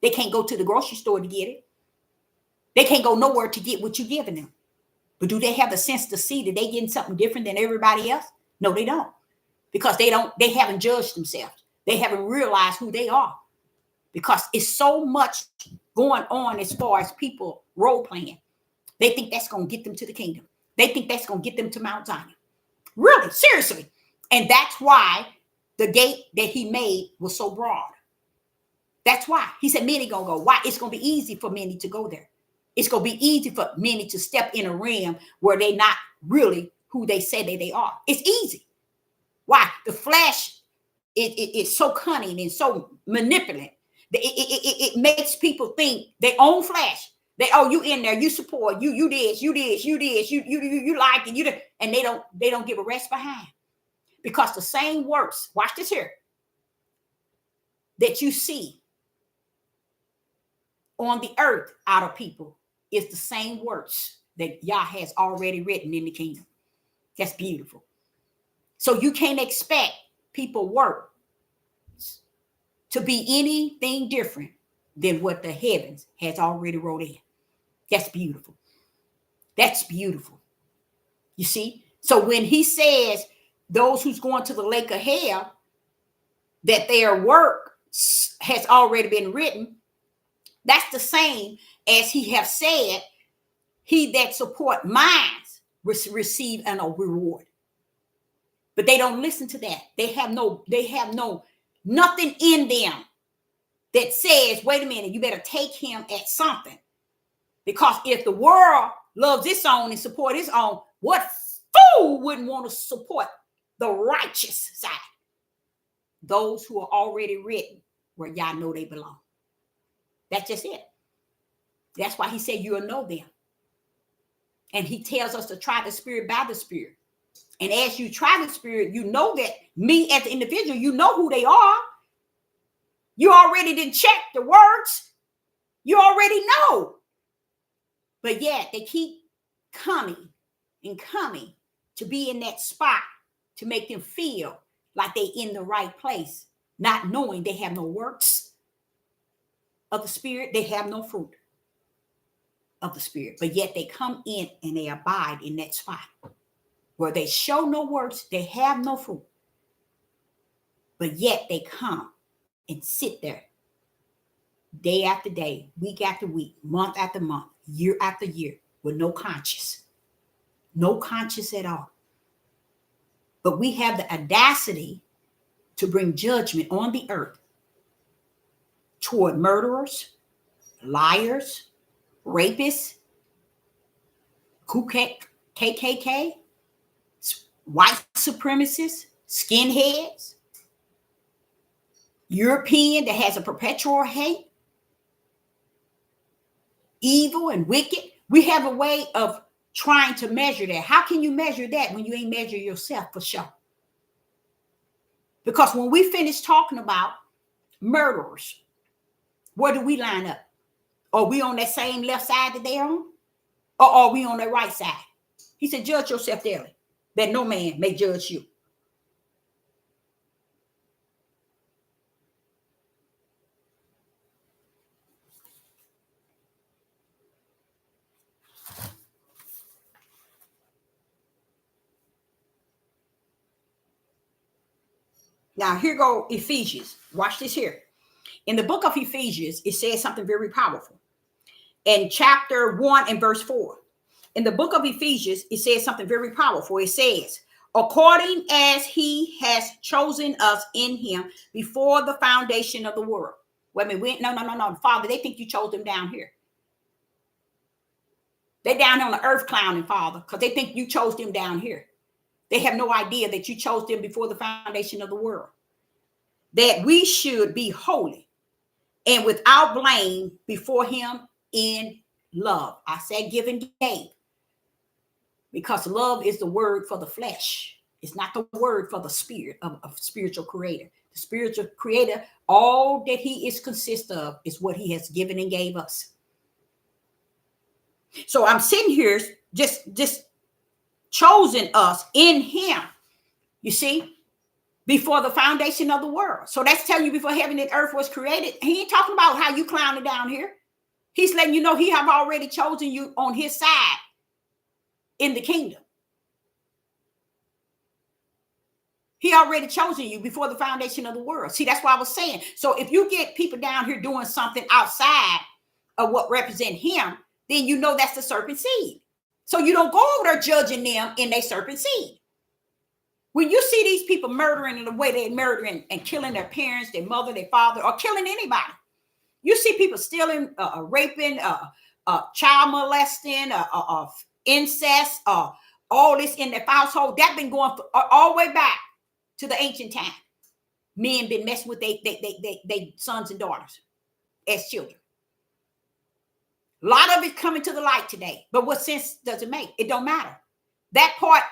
They can't go to the grocery store to get it. They can't go nowhere to get what you're giving them. But do they have the sense to see that they getting something different than everybody else? No, they don't. Because they haven't judged themselves. They haven't realized who they are. Because it's so much going on as far as people role playing. They think that's going to get them to the kingdom. They think that's going to get them to Mount Zion. Really, seriously. And that's why the gate that he made was so broad. That's why. He said many going to go. Why? It's going to be easy for many to go there. It's going to be easy for many to step in a realm where they're not really who they say they are. It's easy. Why? The flesh it's so cunning and so manipulative. It makes people think their own flesh. You in there, you support, you this, you like it, and they don't give a rest behind. Because the same works, watch this here, that you see on the earth out of people is the same works that Yah has already written in the kingdom. That's beautiful. So you can't expect people work to be anything different than what the heavens has already wrote in. That's beautiful. That's beautiful. You see? So when he says those who's going to the lake of hell, that their work has already been written, that's the same as he have said, he that support mine receive a reward. But they don't listen to that. They have nothing in them that says, wait a minute, you better take him at something. Because if the world loves its own and support its own, what fool wouldn't want to support the righteous side? Those who are already written where y'all know they belong. That's just it. That's why he said you'll know them. And he tells us to try the spirit by the spirit. And as you try the spirit, you know that me as an individual, you know who they are. You already didn't check the words. You already know. But yet they keep coming and coming to be in that spot to make them feel like they in the right place, not knowing they have no works of the spirit. They have no fruit of the spirit. But yet they come in and they abide in that spot where they show no works, they have no fruit. But yet they come and sit there day after day, week after week, month after month, year after year, with no conscience at all. But we have the audacity to bring judgment on the earth toward murderers, liars, rapists, KKK, white supremacists, skinheads, European that has a perpetual hate, evil and wicked. We have a way of trying to measure that. How can you measure that when you ain't measure yourself for sure? Because when we finish talking about murderers, where do we line up? Are we on that same left side that they're on? Or are we on the right side? He said, judge yourself daily, that no man may judge you. Now, here go Ephesians. Watch this here. In the book of Ephesians, it says something very powerful. In chapter 1 and verse 4. In the book of Ephesians, it says something very powerful. It says, according as he has chosen us in him before the foundation of the world. Wait a minute. No. Father, they think you chose them down here. They're down on the earth clowning, Father, because they think you chose them down here. They have no idea that you chose them before the foundation of the world. That we should be holy and without blame before him in love. I said give and gave. Because love is the word for the flesh. It's not the word for the spirit of spiritual creator. The spiritual creator, all that he is consist of is what he has given and gave us. So I'm sitting here just chosen us in him, you see, before the foundation of the world. So that's telling you before heaven and earth was created. He ain't talking about how you clowning down here. He's letting you know he have already chosen you on his side in the kingdom. He already chosen you before the foundation of the world. See, that's what I was saying. So if you get people down here doing something outside of what represent him, then you know that's the serpent seed. So you don't go over there judging them in their serpent seed. When you see these people murdering in the way they're murdering and killing their parents, their mother, their father, or killing anybody, you see people stealing, raping, child molesting, incest, all this in their household. That's been going all the way back to the ancient time. Men been messing with they sons and daughters as children. A lot of it coming to the light today. But what sense does it make? It don't matter. That part,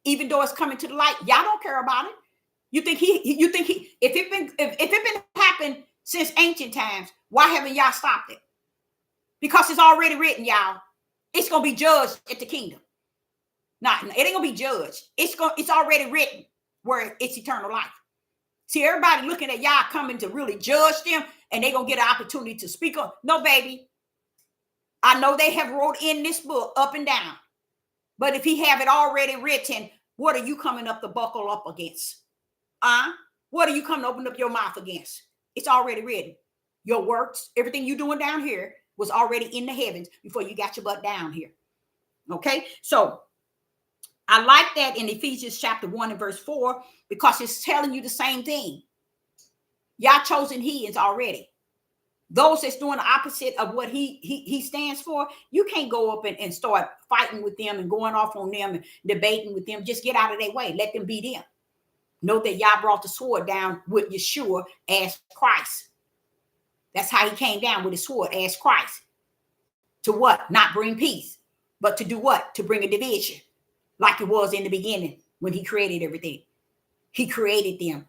even though it's coming to the light, y'all don't care about it. You think if it been happened since ancient times, why haven't y'all stopped it? Because it's already written, y'all. It's gonna be judged at the kingdom. It ain't gonna be judged. It's already written where it's eternal life. See, everybody looking at y'all coming to really judge them, and they're gonna get an opportunity to speak up. No, baby. I know they have wrote in this book up and down. But if he have it already written, what are you coming up to buckle up against? What are you coming to open up your mouth against? It's already written. Your works, everything you're doing down here was already in the heavens before you got your butt down here. Okay? So I like that in Ephesians chapter 1 and verse 4 because it's telling you the same thing. Y'all chosen heathens already. Those that's doing the opposite of what he stands for, you can't go up and start fighting with them and going off on them and debating with them. Just get out of their way. Let them be them. Know that y'all brought the sword down with Yeshua as Christ. That's how he came down with his sword as Christ. To what? Not bring peace, but to do what? To bring a division, like it was in the beginning when he created everything. He created them.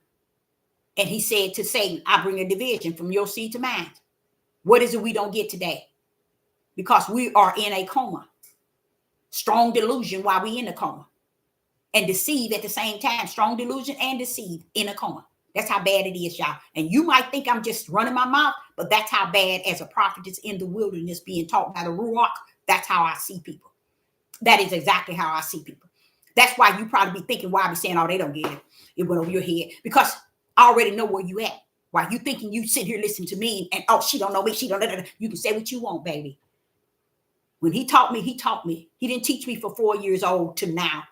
And he said to Satan, I bring a division from your seed to mine. What is it we don't get today? Because we are in a coma. Strong delusion while we in a coma. And deceive at the same time. Strong delusion and deceive in a coma. That's how bad it is, y'all. And you might think I'm just running my mouth, but that's how bad as a prophetess in the wilderness being taught by the Ruach. That's how I see people. That is exactly how I see people. That's why you probably be thinking, why I be saying, oh, they don't get it. It went over your head. Because I already know where you at. While you thinking you sit here listening to me and oh, she don't know me, she don't know. You can say what you want, baby. When he taught me, he taught me. He didn't teach me for 4 years old to now,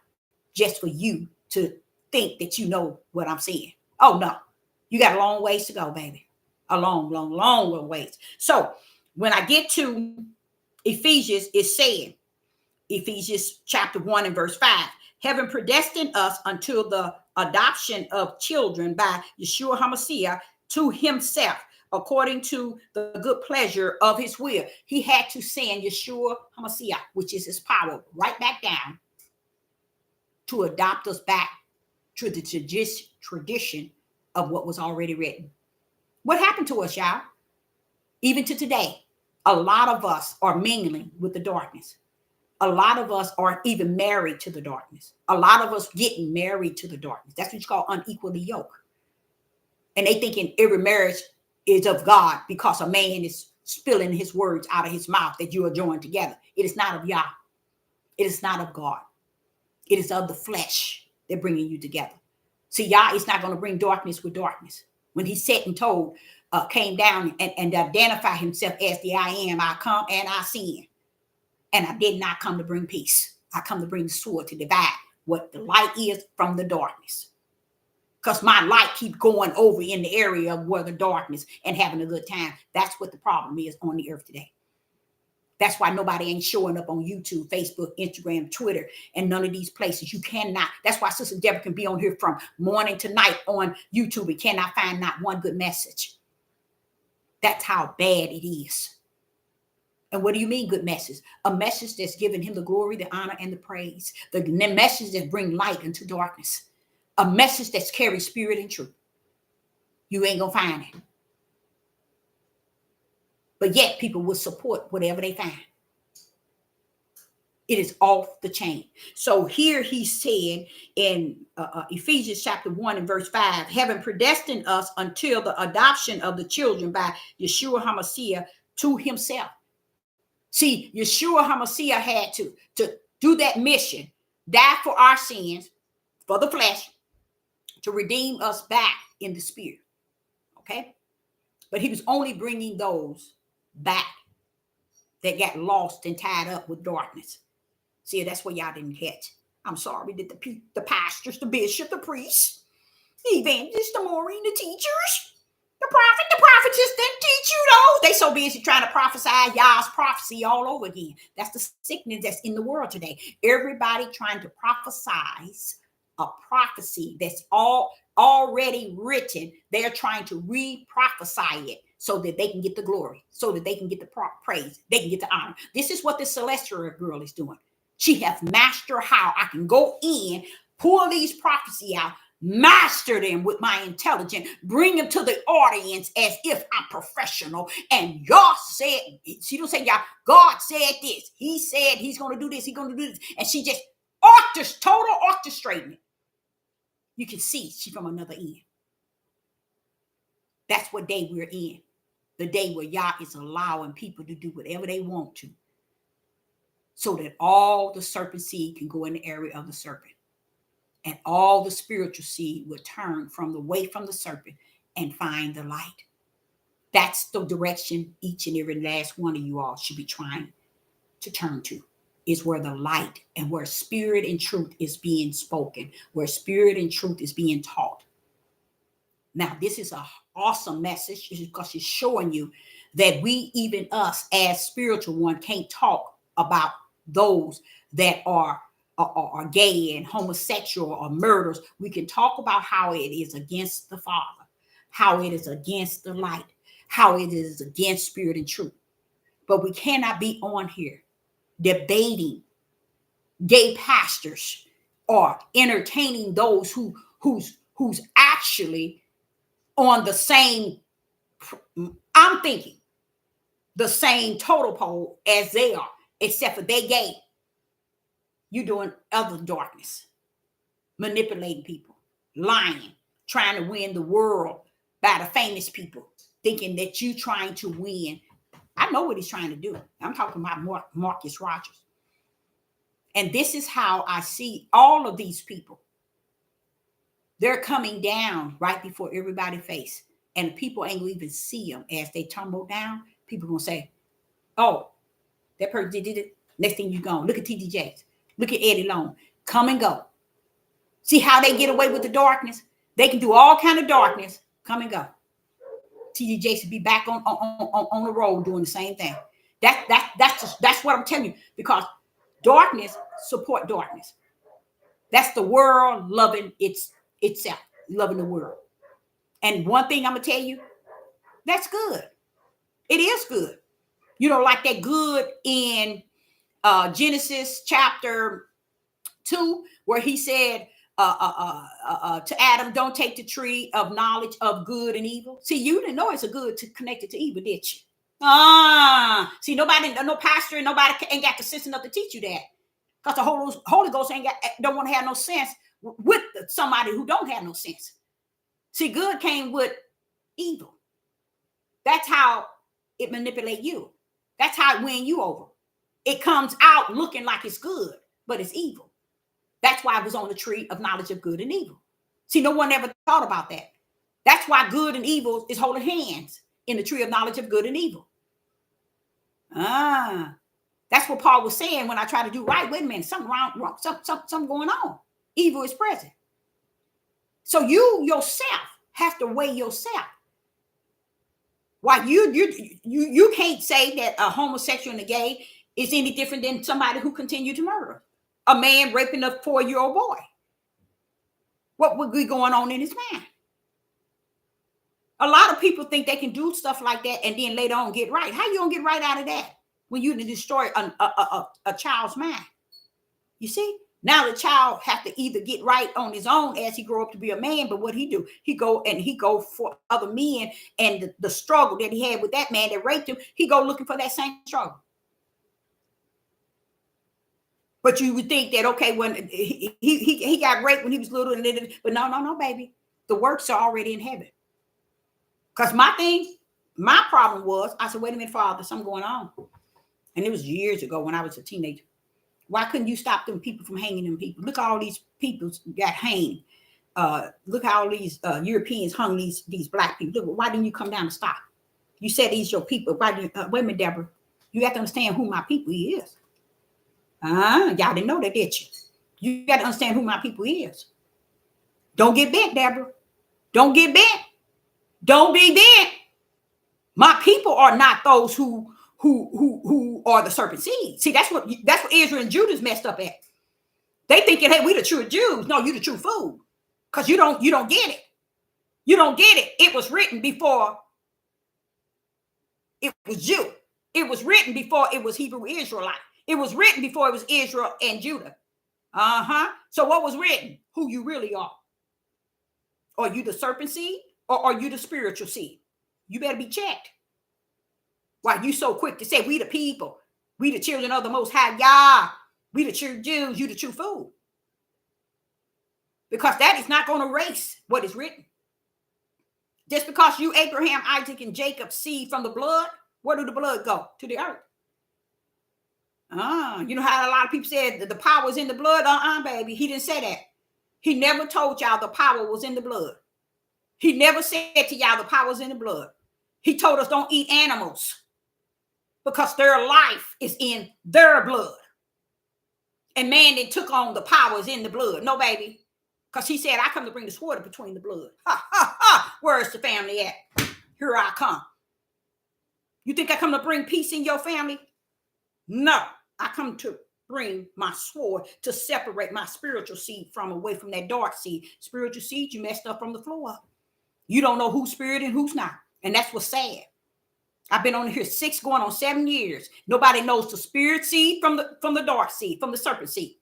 just for you to think that you know what I'm saying. Oh no, you got a long ways to go, baby. A long, long, long ways. So when I get to Ephesians, it's saying, Ephesians chapter 1 and verse 5, having predestined us until the adoption of children by Yeshua HaMashiach to himself, according to the good pleasure of his will. He had to send Yeshua HaMashiach, which is his power, right back down to adopt us back to the tradition of what was already written. What happened to us, y'all? Even to today, a lot of us are mingling with the darkness. A lot of us are even married to the darkness. A lot of us getting married to the darkness. That's what you call unequally yoked. And they thinking every marriage is of God because a man is spilling his words out of his mouth that you are joined together. It is not of Yah. It is not of God. It is of the flesh that bringing you together. See, Yah is not going to bring darkness with darkness. When he said and told, came down and identify himself as the I am, I come and I sin. And I did not come to bring peace. I come to bring the sword to divide what the light is from the darkness. Because my light keep going over in the area of where the darkness and having a good time. That's what the problem is on the earth today. That's why nobody ain't showing up on YouTube, Facebook, Instagram, Twitter, and none of these places. You cannot. That's why Sister Deborah can be on here from morning to night on YouTube and cannot find not one good message. That's how bad it is. And what do you mean good message? A message that's giving him the glory, the honor, and the praise. The message that bring light into darkness. A message that's carry spirit and truth. You ain't going to find it. But yet people will support whatever they find. It is off the chain. So here he said in Ephesians chapter 1 and verse 5, having predestined us until the adoption of the children by Yeshua HaMashiach to himself. See, Yeshua HaMashiach had to do that mission, die for our sins, for the flesh, to redeem us back in the spirit. Okay? But he was only bringing those back that got lost and tied up with darkness. See, that's where y'all didn't catch. I'm sorry that the pastors, the bishop, the priests, the evangelists, the Maureen, the teachers, the prophetess didn't teach you those. They so busy trying to prophesy y'all's prophecy all over again. That's the sickness that's in the world today. Everybody trying to prophesize a prophecy that's already written. They're trying to re-prophesy it so that they can get the glory, so that they can get the praise, they can get the honor. This is what the celestial girl is doing. She has mastered how I can go in, pull these prophecy out, master them with my intelligence, bring them to the audience as if I'm professional. And y'all said, she don't say y'all, God said this. He said he's going to do this. He's going to do this. And she just total orchestrating it. You can see she's from another end. That's what day we're in. The day where Yah is allowing people to do whatever they want to, so that all the serpent seed can go in the area of the serpent. And all the spiritual seed will turn from the way from the serpent and find the light. That's the direction each and every last one of you all should be trying to turn to, is where the light and where spirit and truth is being spoken, where spirit and truth is being taught. Now, this is an awesome message because it's showing you that we, even us as spiritual one, can't talk about those that are gay and homosexual or murderers. We can talk about how it is against the Father, how it is against the light, how it is against spirit and truth. But we cannot be on here debating gay pastors or entertaining those who's actually on the same, I'm thinking, the same total pole as they are, except for they gay. You doing other darkness, manipulating people, lying, trying to win the world by the famous people, thinking that you trying to win. I know what he's trying to do. I'm talking about Marcus Rogers. And this is how I see all of these people. They're coming down right before everybody's face. and people ain't gonna even see them as they tumble down. People gonna say, "Oh, that person did it." Next thing you gone, look at TD Jakes, look at Eddie Long, come and go. See how they get away with the darkness? They can do all kind of darkness, come and go. TD Jakes will be back on the road doing the same thing. That's what I'm telling you, because darkness support darkness. That's the world loving itself, loving the world. And one thing I'm gonna tell you, that's good. It is good. You know, like that good in Genesis chapter 2, where he said to Adam, don't take the tree of knowledge of good and evil. See, you didn't know it's a good to connect it to evil, did you? See, nobody, no pastor, nobody ain't got the sense enough to teach you that, because the Holy Ghost don't want to have no sense with somebody who don't have no sense. See, good came with evil. That's how it manipulates you. That's how it wins you over. It comes out looking like it's good, but it's evil. That's why it was on the tree of knowledge of good and evil. See, no one ever thought about that. That's why good and evil is holding hands in the tree of knowledge of good and evil. That's what Paul was saying when I try to do right. Wait a minute, something wrong, something going on. Evil is present. So you yourself have to weigh yourself. Why you can't say that a homosexual and a gay is any different than somebody who continued to murder a man, raping a 4-year-old boy. What would be going on in his mind? A lot of people think they can do stuff like that and then later on get right. How you gonna get right out of that when you destroy a child's mind? You see, now the child have to either get right on his own as he grow up to be a man, but what he do? He go for other men, and the struggle that he had with that man that raped him, he go looking for that same struggle. But you would think that, okay, when he got raped when he was little, but no, baby, the works are already in heaven. Because my problem was, I said, wait a minute, Father, something going on. And it was years ago when I was a teenager. Why couldn't you stop them people from hanging them people? Look, all these people got hanged. Look how all these Europeans hung these black people. Look, why didn't you come down and stop? You said these your people. Why did wait a minute, Deborah? You have to understand who my people is. Y'all didn't know that, did you? You got to understand who my people is. Don't get bent, Deborah. Don't get bent. Don't be bent. My people are not those who are the serpent seed. See, that's what Israel and Judah's messed up at. They thinking, hey, we the true Jews. No, you the true fool. Because you don't get it. You don't get it. It was written before it was Jew. It was written before it was Hebrew Israelite. It was written before it was Israel and Judah. So what was written? Who you really are. Are you the serpent seed or are you the spiritual seed? You better be checked. Why you so quick to say we the people, we the children of the Most High God, we the true Jews, you the true fool? Because that is not going to erase what is written. Just because you Abraham, Isaac, and Jacob seed from the blood, where do the blood go? To the earth. You know how a lot of people said that the power is in the blood? Baby. He didn't say that. He never told y'all the power was in the blood. He never said to y'all the power was in the blood. He told us don't eat animals because their life is in their blood. And man then took on the powers in the blood. No, baby. Because he said, I come to bring the sword between the blood. Where's the family at? Here I come. You think I come to bring peace in your family? No. I come to bring my sword to separate my spiritual seed away from that dark seed. Spiritual seed, you messed up from the floor up. You don't know who's spirit and who's not. And that's what's sad. I've been on here 6 going on 7 years. Nobody knows the spirit seed from the dark seed, from the serpent seed.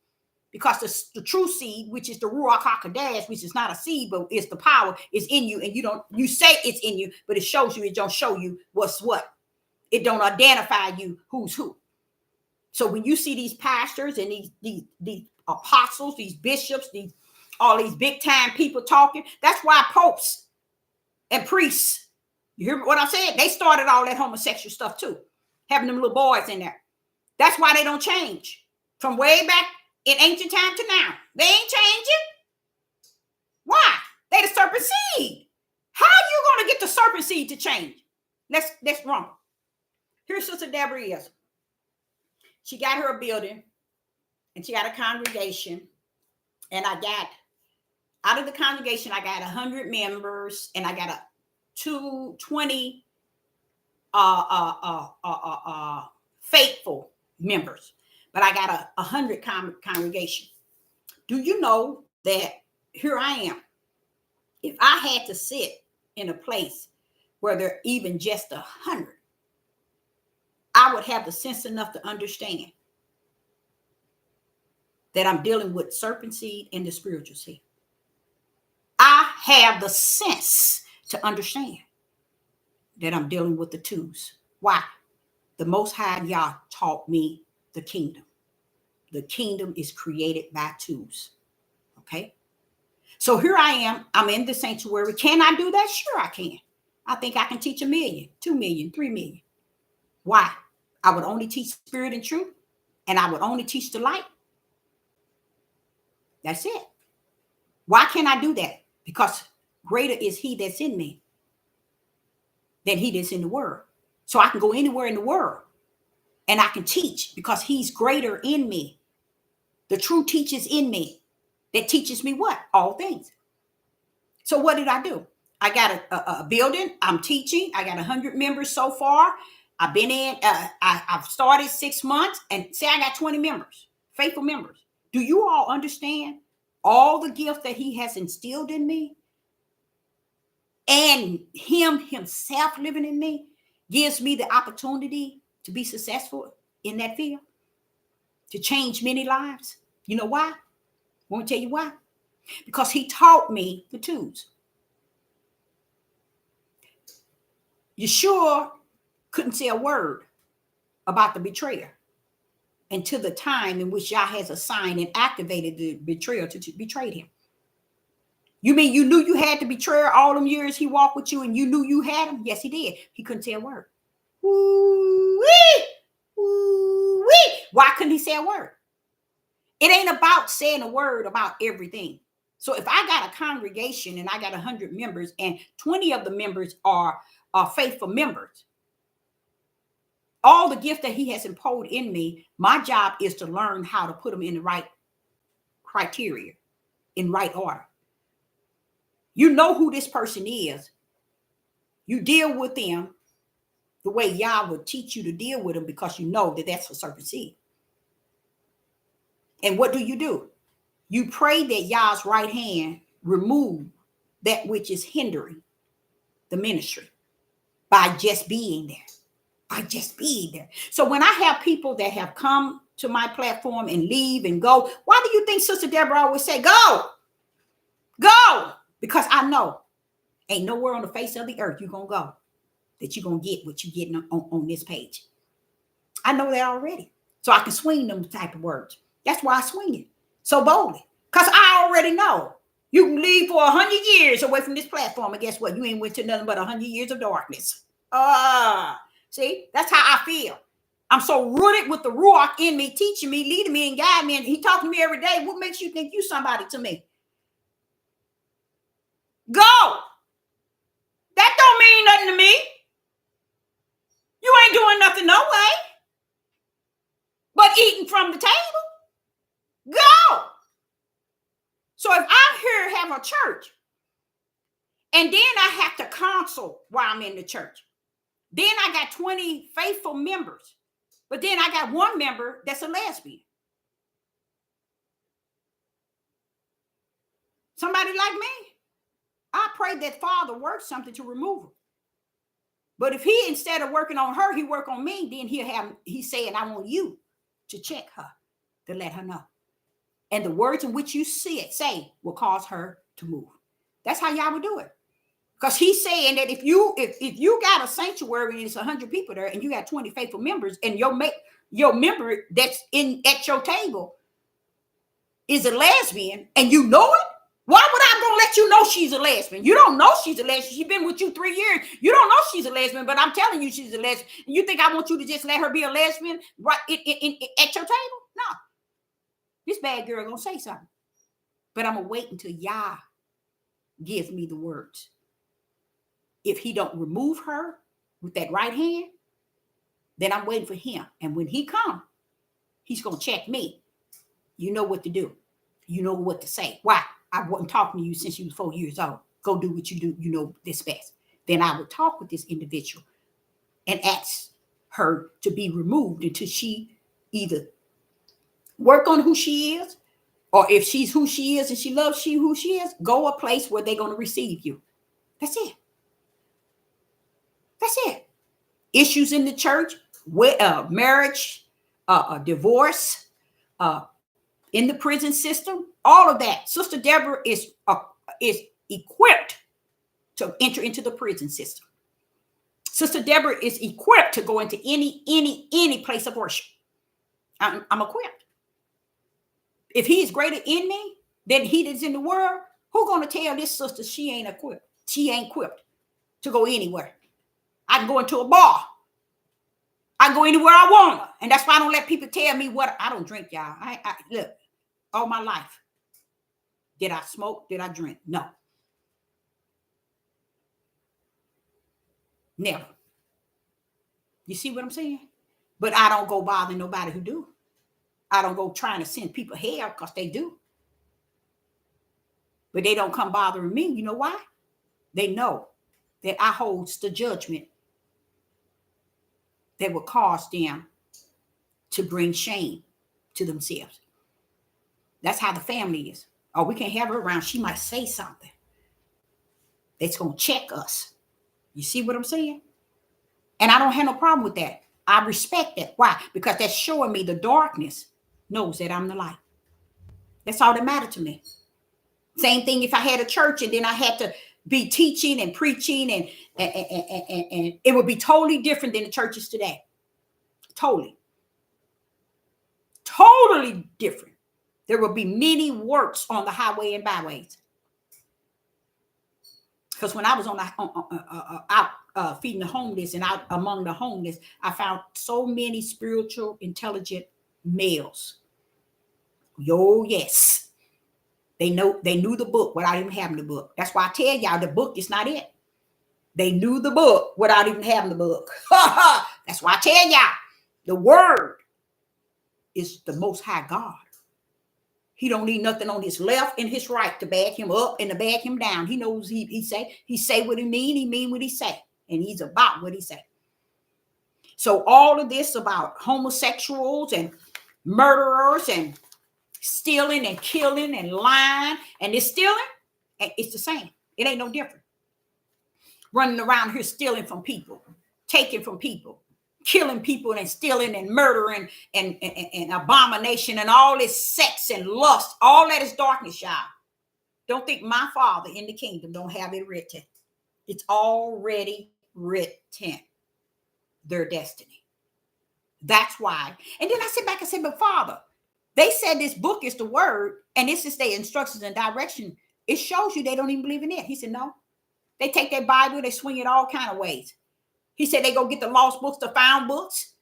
Because the true seed, which is the Ruach HaKodesh, which is not a seed, but it's the power, is in you. And you say it's in you, but it shows you, it don't show you what's what. It don't identify you who's who. So when you see these pastors and these apostles, these bishops, all these big time people talking, that's why popes and priests, you hear what I said? They started all that homosexual stuff too, having them little boys in there. That's why they don't change from way back in ancient time to now. They ain't changing. Why? They the serpent seed. How are you going to get the serpent seed to change? Let's run. Here's Sister Deborah is. She got her a building and she got a congregation. And I got, out of the congregation, I got 100 members and I got a 20 faithful members. But I got a 100 congregation. Do you know that here I am? If I had to sit in a place where there are even just 100, I would have the sense enough to understand that I'm dealing with serpent seed and the spiritual seed. I have the sense to understand that I'm dealing with the twos. Why? The Most High Yah taught me the kingdom. The kingdom is created by twos. Okay? So here I am. I'm in the sanctuary. Can I do that? Sure, I can. I think I can teach 1 million, 2 million, 3 million. Why? I would only teach spirit and truth, and I would only teach the light. That's it. Why can't I do that? Because greater is he that's in me than he that's in the world. So I can go anywhere in the world and I can teach because he's greater in me. The true teacher's in me that teaches me what? All things. So what did I do? I got a building. I'm teaching. I got 100 members so far. I've been in, I've started 6 months and say I got 20 members, faithful members. Do you all understand all the gifts that he has instilled in me? And him himself living in me gives me the opportunity to be successful in that field, to change many lives. You know why? I want to tell you why. Because he taught me the twos. Yeshua couldn't say a word about the betrayer until the time in which Yah has assigned and activated the betrayer to betray him. You mean you knew you had the betrayer all them years he walked with you and you knew you had him? Yes, he did. He couldn't say a word. Ooh-wee! Ooh-wee! Why couldn't he say a word? It ain't about saying a word about everything. So if I got a congregation and I got 100 members and 20 of the members are faithful members, all the gift that he has imposed in me, my job is to learn how to put them in the right criteria, in right order. You know who this person is. You deal with them the way Yah would teach you to deal with them because you know that that's a serpent seed. And what do? You pray that Yah's right hand remove that which is hindering the ministry by just being there. By just being there. So when I have people that have come to my platform and leave and go, why do you think Sister Deborah always say, go? Go! Because I know ain't nowhere on the face of the earth you're going to go that you're going to get what you're getting on this page. I know that already. So I can swing them type of words. That's why I swing it so boldly. Because I already know you can leave for 100 years away from this platform. And guess what? You ain't went to nothing but 100 years of darkness. See, that's how I feel. I'm so rooted with the Ruach in me, teaching me, leading me, and guiding me. And he talking to me every day. What makes you think you somebody to me? Go. That don't mean nothing to me. You ain't doing nothing no way but eating from the table. Go. So if I'm here have a church, and then I have to counsel while I'm in the church, then I got 20 faithful members, but then I got one member that's a lesbian. Somebody like me. I pray that Father works something to remove her. But if he, instead of working on her, he work on me, then he's saying, I want you to check her, to let her know. And the words in which you say will cause her to move. That's how y'all would do it. Because he's saying that if you got a sanctuary and it's 100 people there and you got 20 faithful members and your member that's at your table is a lesbian and you know it, why would I gonna let you know she's a lesbian? You don't know she's a lesbian. She's been with you 3 years. You don't know she's a lesbian, but I'm telling you she's a lesbian. You think I want you to just let her be a lesbian right at your table? No. This bad girl gonna say something. But I'm gonna wait until Yah gives me the words. If he don't remove her with that right hand, then I'm waiting for him. And when he come, he's going to check me. You know what to do. You know what to say. Why? I wasn't talking to you since you was 4 years old. Go do what you do. You know this best. Then I would talk with this individual and ask her to be removed until she either work on who she is, or if she's who she is and she loves who she is, go a place where they're going to receive you. That's it. That's it. Issues in the church, marriage, divorce, in the prison system, all of that. Sister Deborah is equipped to enter into the prison system. Sister Deborah is equipped to go into any place of worship. I'm equipped. If he is greater in me than he is in the world, who's going to tell this sister she ain't equipped? She ain't equipped to go anywhere. I can go into a bar. I can go anywhere I want. And that's why I don't let people tell me what. I don't drink, y'all. I look, all my life. Did I smoke? Did I drink? No. Never. You see what I'm saying? But I don't go bother nobody who do. I don't go trying to send people hell because they do. But they don't come bothering me. You know why? They know that I hold the judgment that will cause them to bring shame to themselves. That's how the family is. Oh, we can't have her around. She might say something that's going to check us. You see what I'm saying? And I don't have no problem with that. I respect that. Why? Because that's showing me the darkness knows that I'm the light. That's all that matters to me. Same thing if I had a church and then I had to be teaching and preaching and it would be totally different than the churches today. Totally different. There will be many works on the highway and byways. Because when I was out feeding the homeless and out among the homeless, I found so many spiritual, intelligent males. Yo, yes. They knew the book without even having the book. That's why I tell y'all the book is not it. They knew the book without even having the book. That's why I tell y'all the word is the most high God. He don't need nothing on his left and his right to back him up and to back him down. He knows he say what he mean what he say. And he's about what he say. So all of this about homosexuals and murderers and stealing and killing and lying and this stealing, it's the same. It ain't no different. Running around here stealing from people, taking from people, killing people and stealing and murdering and abomination and all this sex and lust. All that is darkness, y'all. Don't think my Father in the kingdom don't have it written. It's already written. Their destiny. That's why. And then I sit back and say, but Father, they said this book is the word and this is their instructions and direction. It shows you they don't even believe in it. He said, no. They take their Bible, they swing it all kind of ways. He said they go get the lost books, the found books.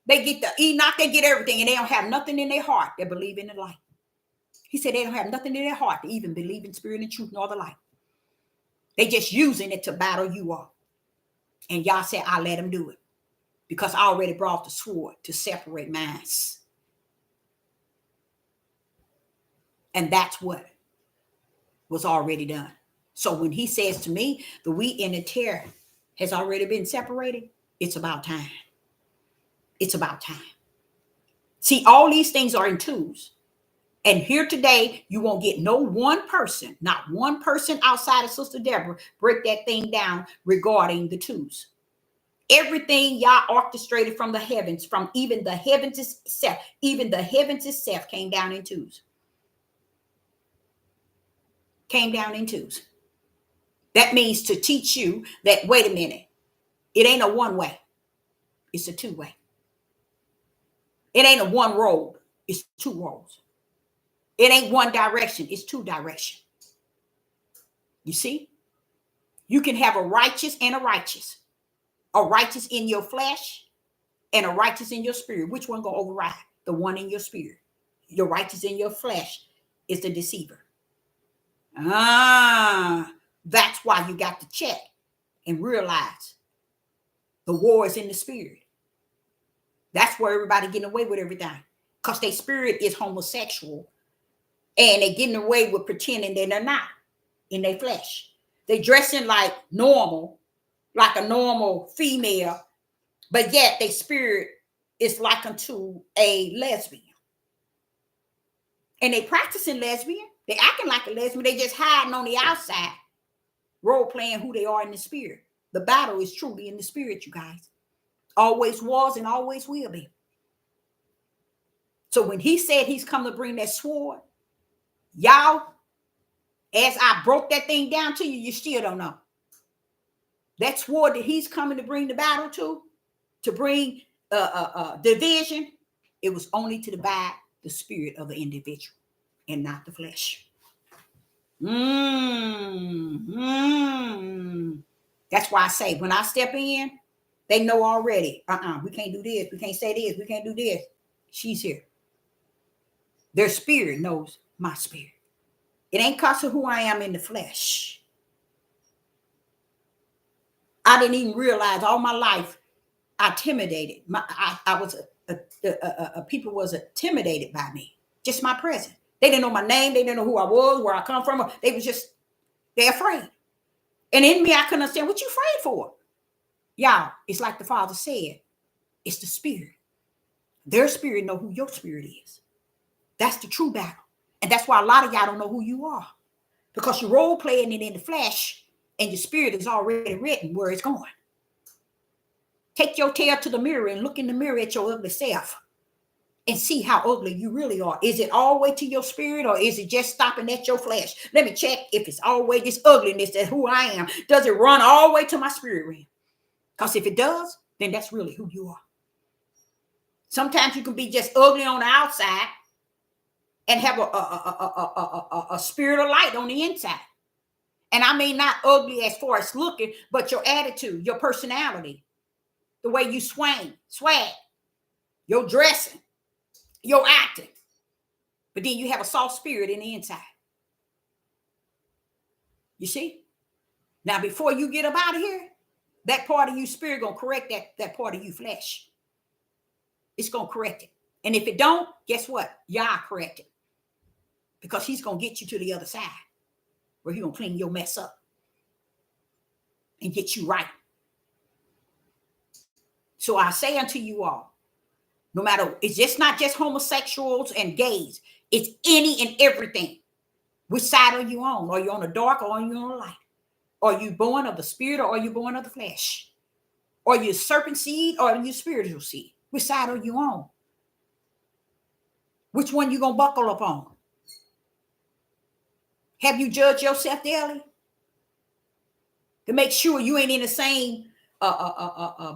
They get the Enoch, they get everything, and they don't have nothing in their heart that believe in the light. He said they don't have nothing in their heart to even believe in spirit and truth nor the light. They just using it to battle you all. And y'all said, I let them do it. Because I already brought the sword to separate minds. And that's what was already done. So when he says to me, the wheat and the tare has already been separated, it's about time. It's about time. See, all these things are in twos. And here today, you won't get no one person, not one person outside of Sister Deborah, break that thing down regarding the twos. Everything y'all orchestrated from the heavens, from even the heavens itself, came down in twos. Came down in twos. That means to teach you that, wait a minute, it ain't a one way. It's a two way. It ain't a one road. It's two roads. It ain't one direction. It's two direction. You see? You can have a righteous and a righteous. A righteous in your flesh and a righteous in your spirit. Which one gonna override? The one in your spirit. Your righteous in your flesh is the deceiver. That's why you got to check and realize the war is in the spirit. That's where everybody getting away with everything. Because their spirit is homosexual. And they getting away with pretending that they're not in their flesh. They dressing like normal, like a normal female, but yet their spirit is like unto a lesbian. And they practicing lesbian. They acting like a lesbian. They just hiding on the outside, role playing who they are in the spirit. The battle is truly in the spirit, you guys. Always was and always will be. So when he said he's come to bring that sword, y'all, as I broke that thing down to you, you still don't know. That sword that he's coming to bring the battle to bring division, it was only to divide the spirit of the individual and not the flesh. That's why I say when I step in, they know already. We can't do this. We can't say this. We can't do this. She's here. Their spirit knows my spirit. It ain't because of who I am in the flesh. I didn't even realize all my life I intimidated. People was intimidated by me. Just my presence. They didn't know my name. They didn't know who I was, where I come from. They're afraid. And in me, I couldn't understand what you afraid for. Y'all, it's like the Father said, it's the spirit. Their spirit know who your spirit is. That's the true battle. And that's why a lot of y'all don't know who you are. Because you're role playing it in the flesh and your spirit is already written where it's going. Take your tail to the mirror and look in the mirror at your ugly self and see how ugly you really are. Is it all the way to your spirit or is it just stopping at your flesh? Let me check if it's always this ugliness that who I am. Does it run all the way to my spirit realm? Because if it does, then that's really who you are. Sometimes you can be just ugly on the outside and have a spirit of light on the inside. And I mean not ugly as far as looking, but your attitude, your personality, the way you swag, your dressing, your acting. But then you have a soft spirit in the inside. You see? Now, before you get up out of here, that part of you spirit going to correct that part of you flesh. It's going to correct it. And if it don't, guess what? Yah correct it. Because he's going to get you to the other side where he's going to clean your mess up and get you right. So I say unto you all, no matter, it's just not just homosexuals and gays. It's any and everything. Which side are you on? Are you on the dark or are you on the light? Are you born of the spirit or are you born of the flesh? Are you serpent seed or are you spiritual seed? Which side are you on? Which one you going to buckle up on? Have you judged yourself daily? To make sure you ain't in the same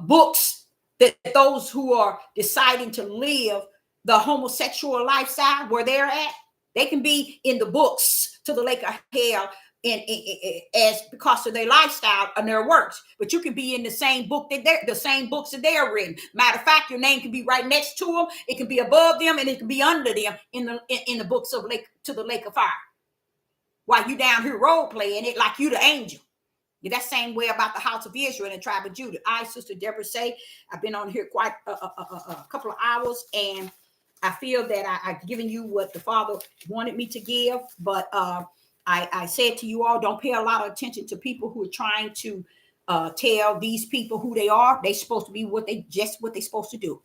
books that those who are deciding to live the homosexual lifestyle where they're at. They can be in the books to the lake of hell as because of their lifestyle and their works, but you can be in the same book the same books that they're written. Matter of fact, your name can be right next to them. It can be above them, and it can be under them in the books of the lake of fire. While you down here role playing it like you the angel. Yeah, that same way about the house of Israel and the tribe of Judah. I, Sister Deborah, say I've been on here quite a couple of hours, and I feel that I've given you what the Father wanted me to give, but I said to you all, don't pay a lot of attention to people who are trying to tell these people who they are. They're supposed to be what they're supposed to do.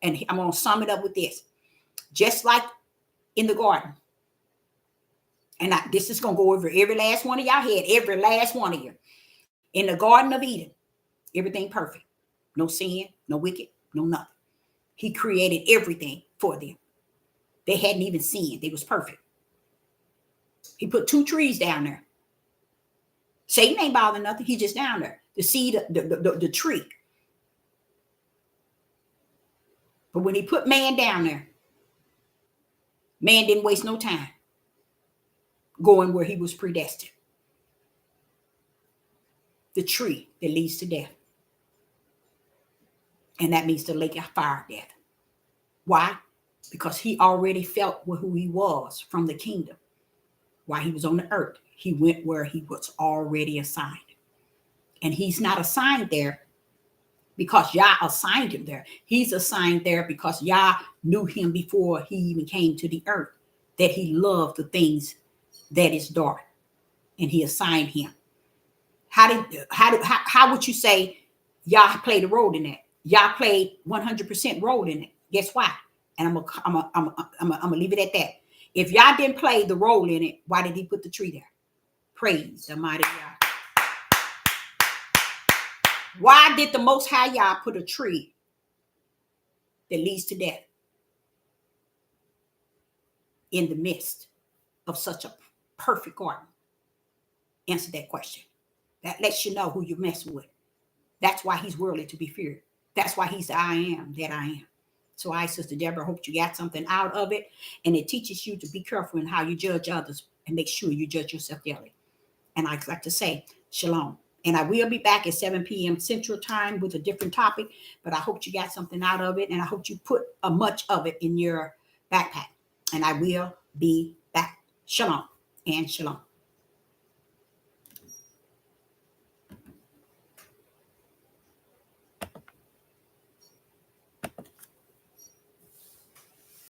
And I'm going to sum it up with this. Just like in the garden. And this is going to go over every last one of y'all head, every last one of you. In the Garden of Eden, everything perfect. No sin, no wicked, no nothing. He created everything for them. They hadn't even sinned. They was perfect. He put 2 trees down there. Satan ain't bothering nothing. He just down there. The seed, the tree. But when he put man down there, man didn't waste no time going where he was predestined. The tree that leads to death. And that means the lake of fire death. Why? Because he already felt who he was from the kingdom. While he was on the earth, he went where he was already assigned. And he's not assigned there because Yah assigned him there. He's assigned there because Yah knew him before he even came to the earth, that he loved the things that is dark, and he assigned him. How would you say Yah played a role in that? Yah played 100% role in it. Guess why? And I'm gonna leave it at that. If Yah didn't play the role in it, why did he put the tree there? Praise the mighty Yah. Why did the Most High Yah put a tree that leads to death in the midst of such a perfect garden? Answer that question. That lets you know who you're messing with. That's why he's worthy to be feared. That's why he's the I am that I am. So I, Sister Deborah, hope you got something out of it. And it teaches you to be careful in how you judge others and make sure you judge yourself daily. And I'd like to say, shalom. And I will be back at 7 p.m. Central Time with a different topic. But I hope you got something out of it. And I hope you put a much of it in your backpack. And I will be back. Shalom and shalom.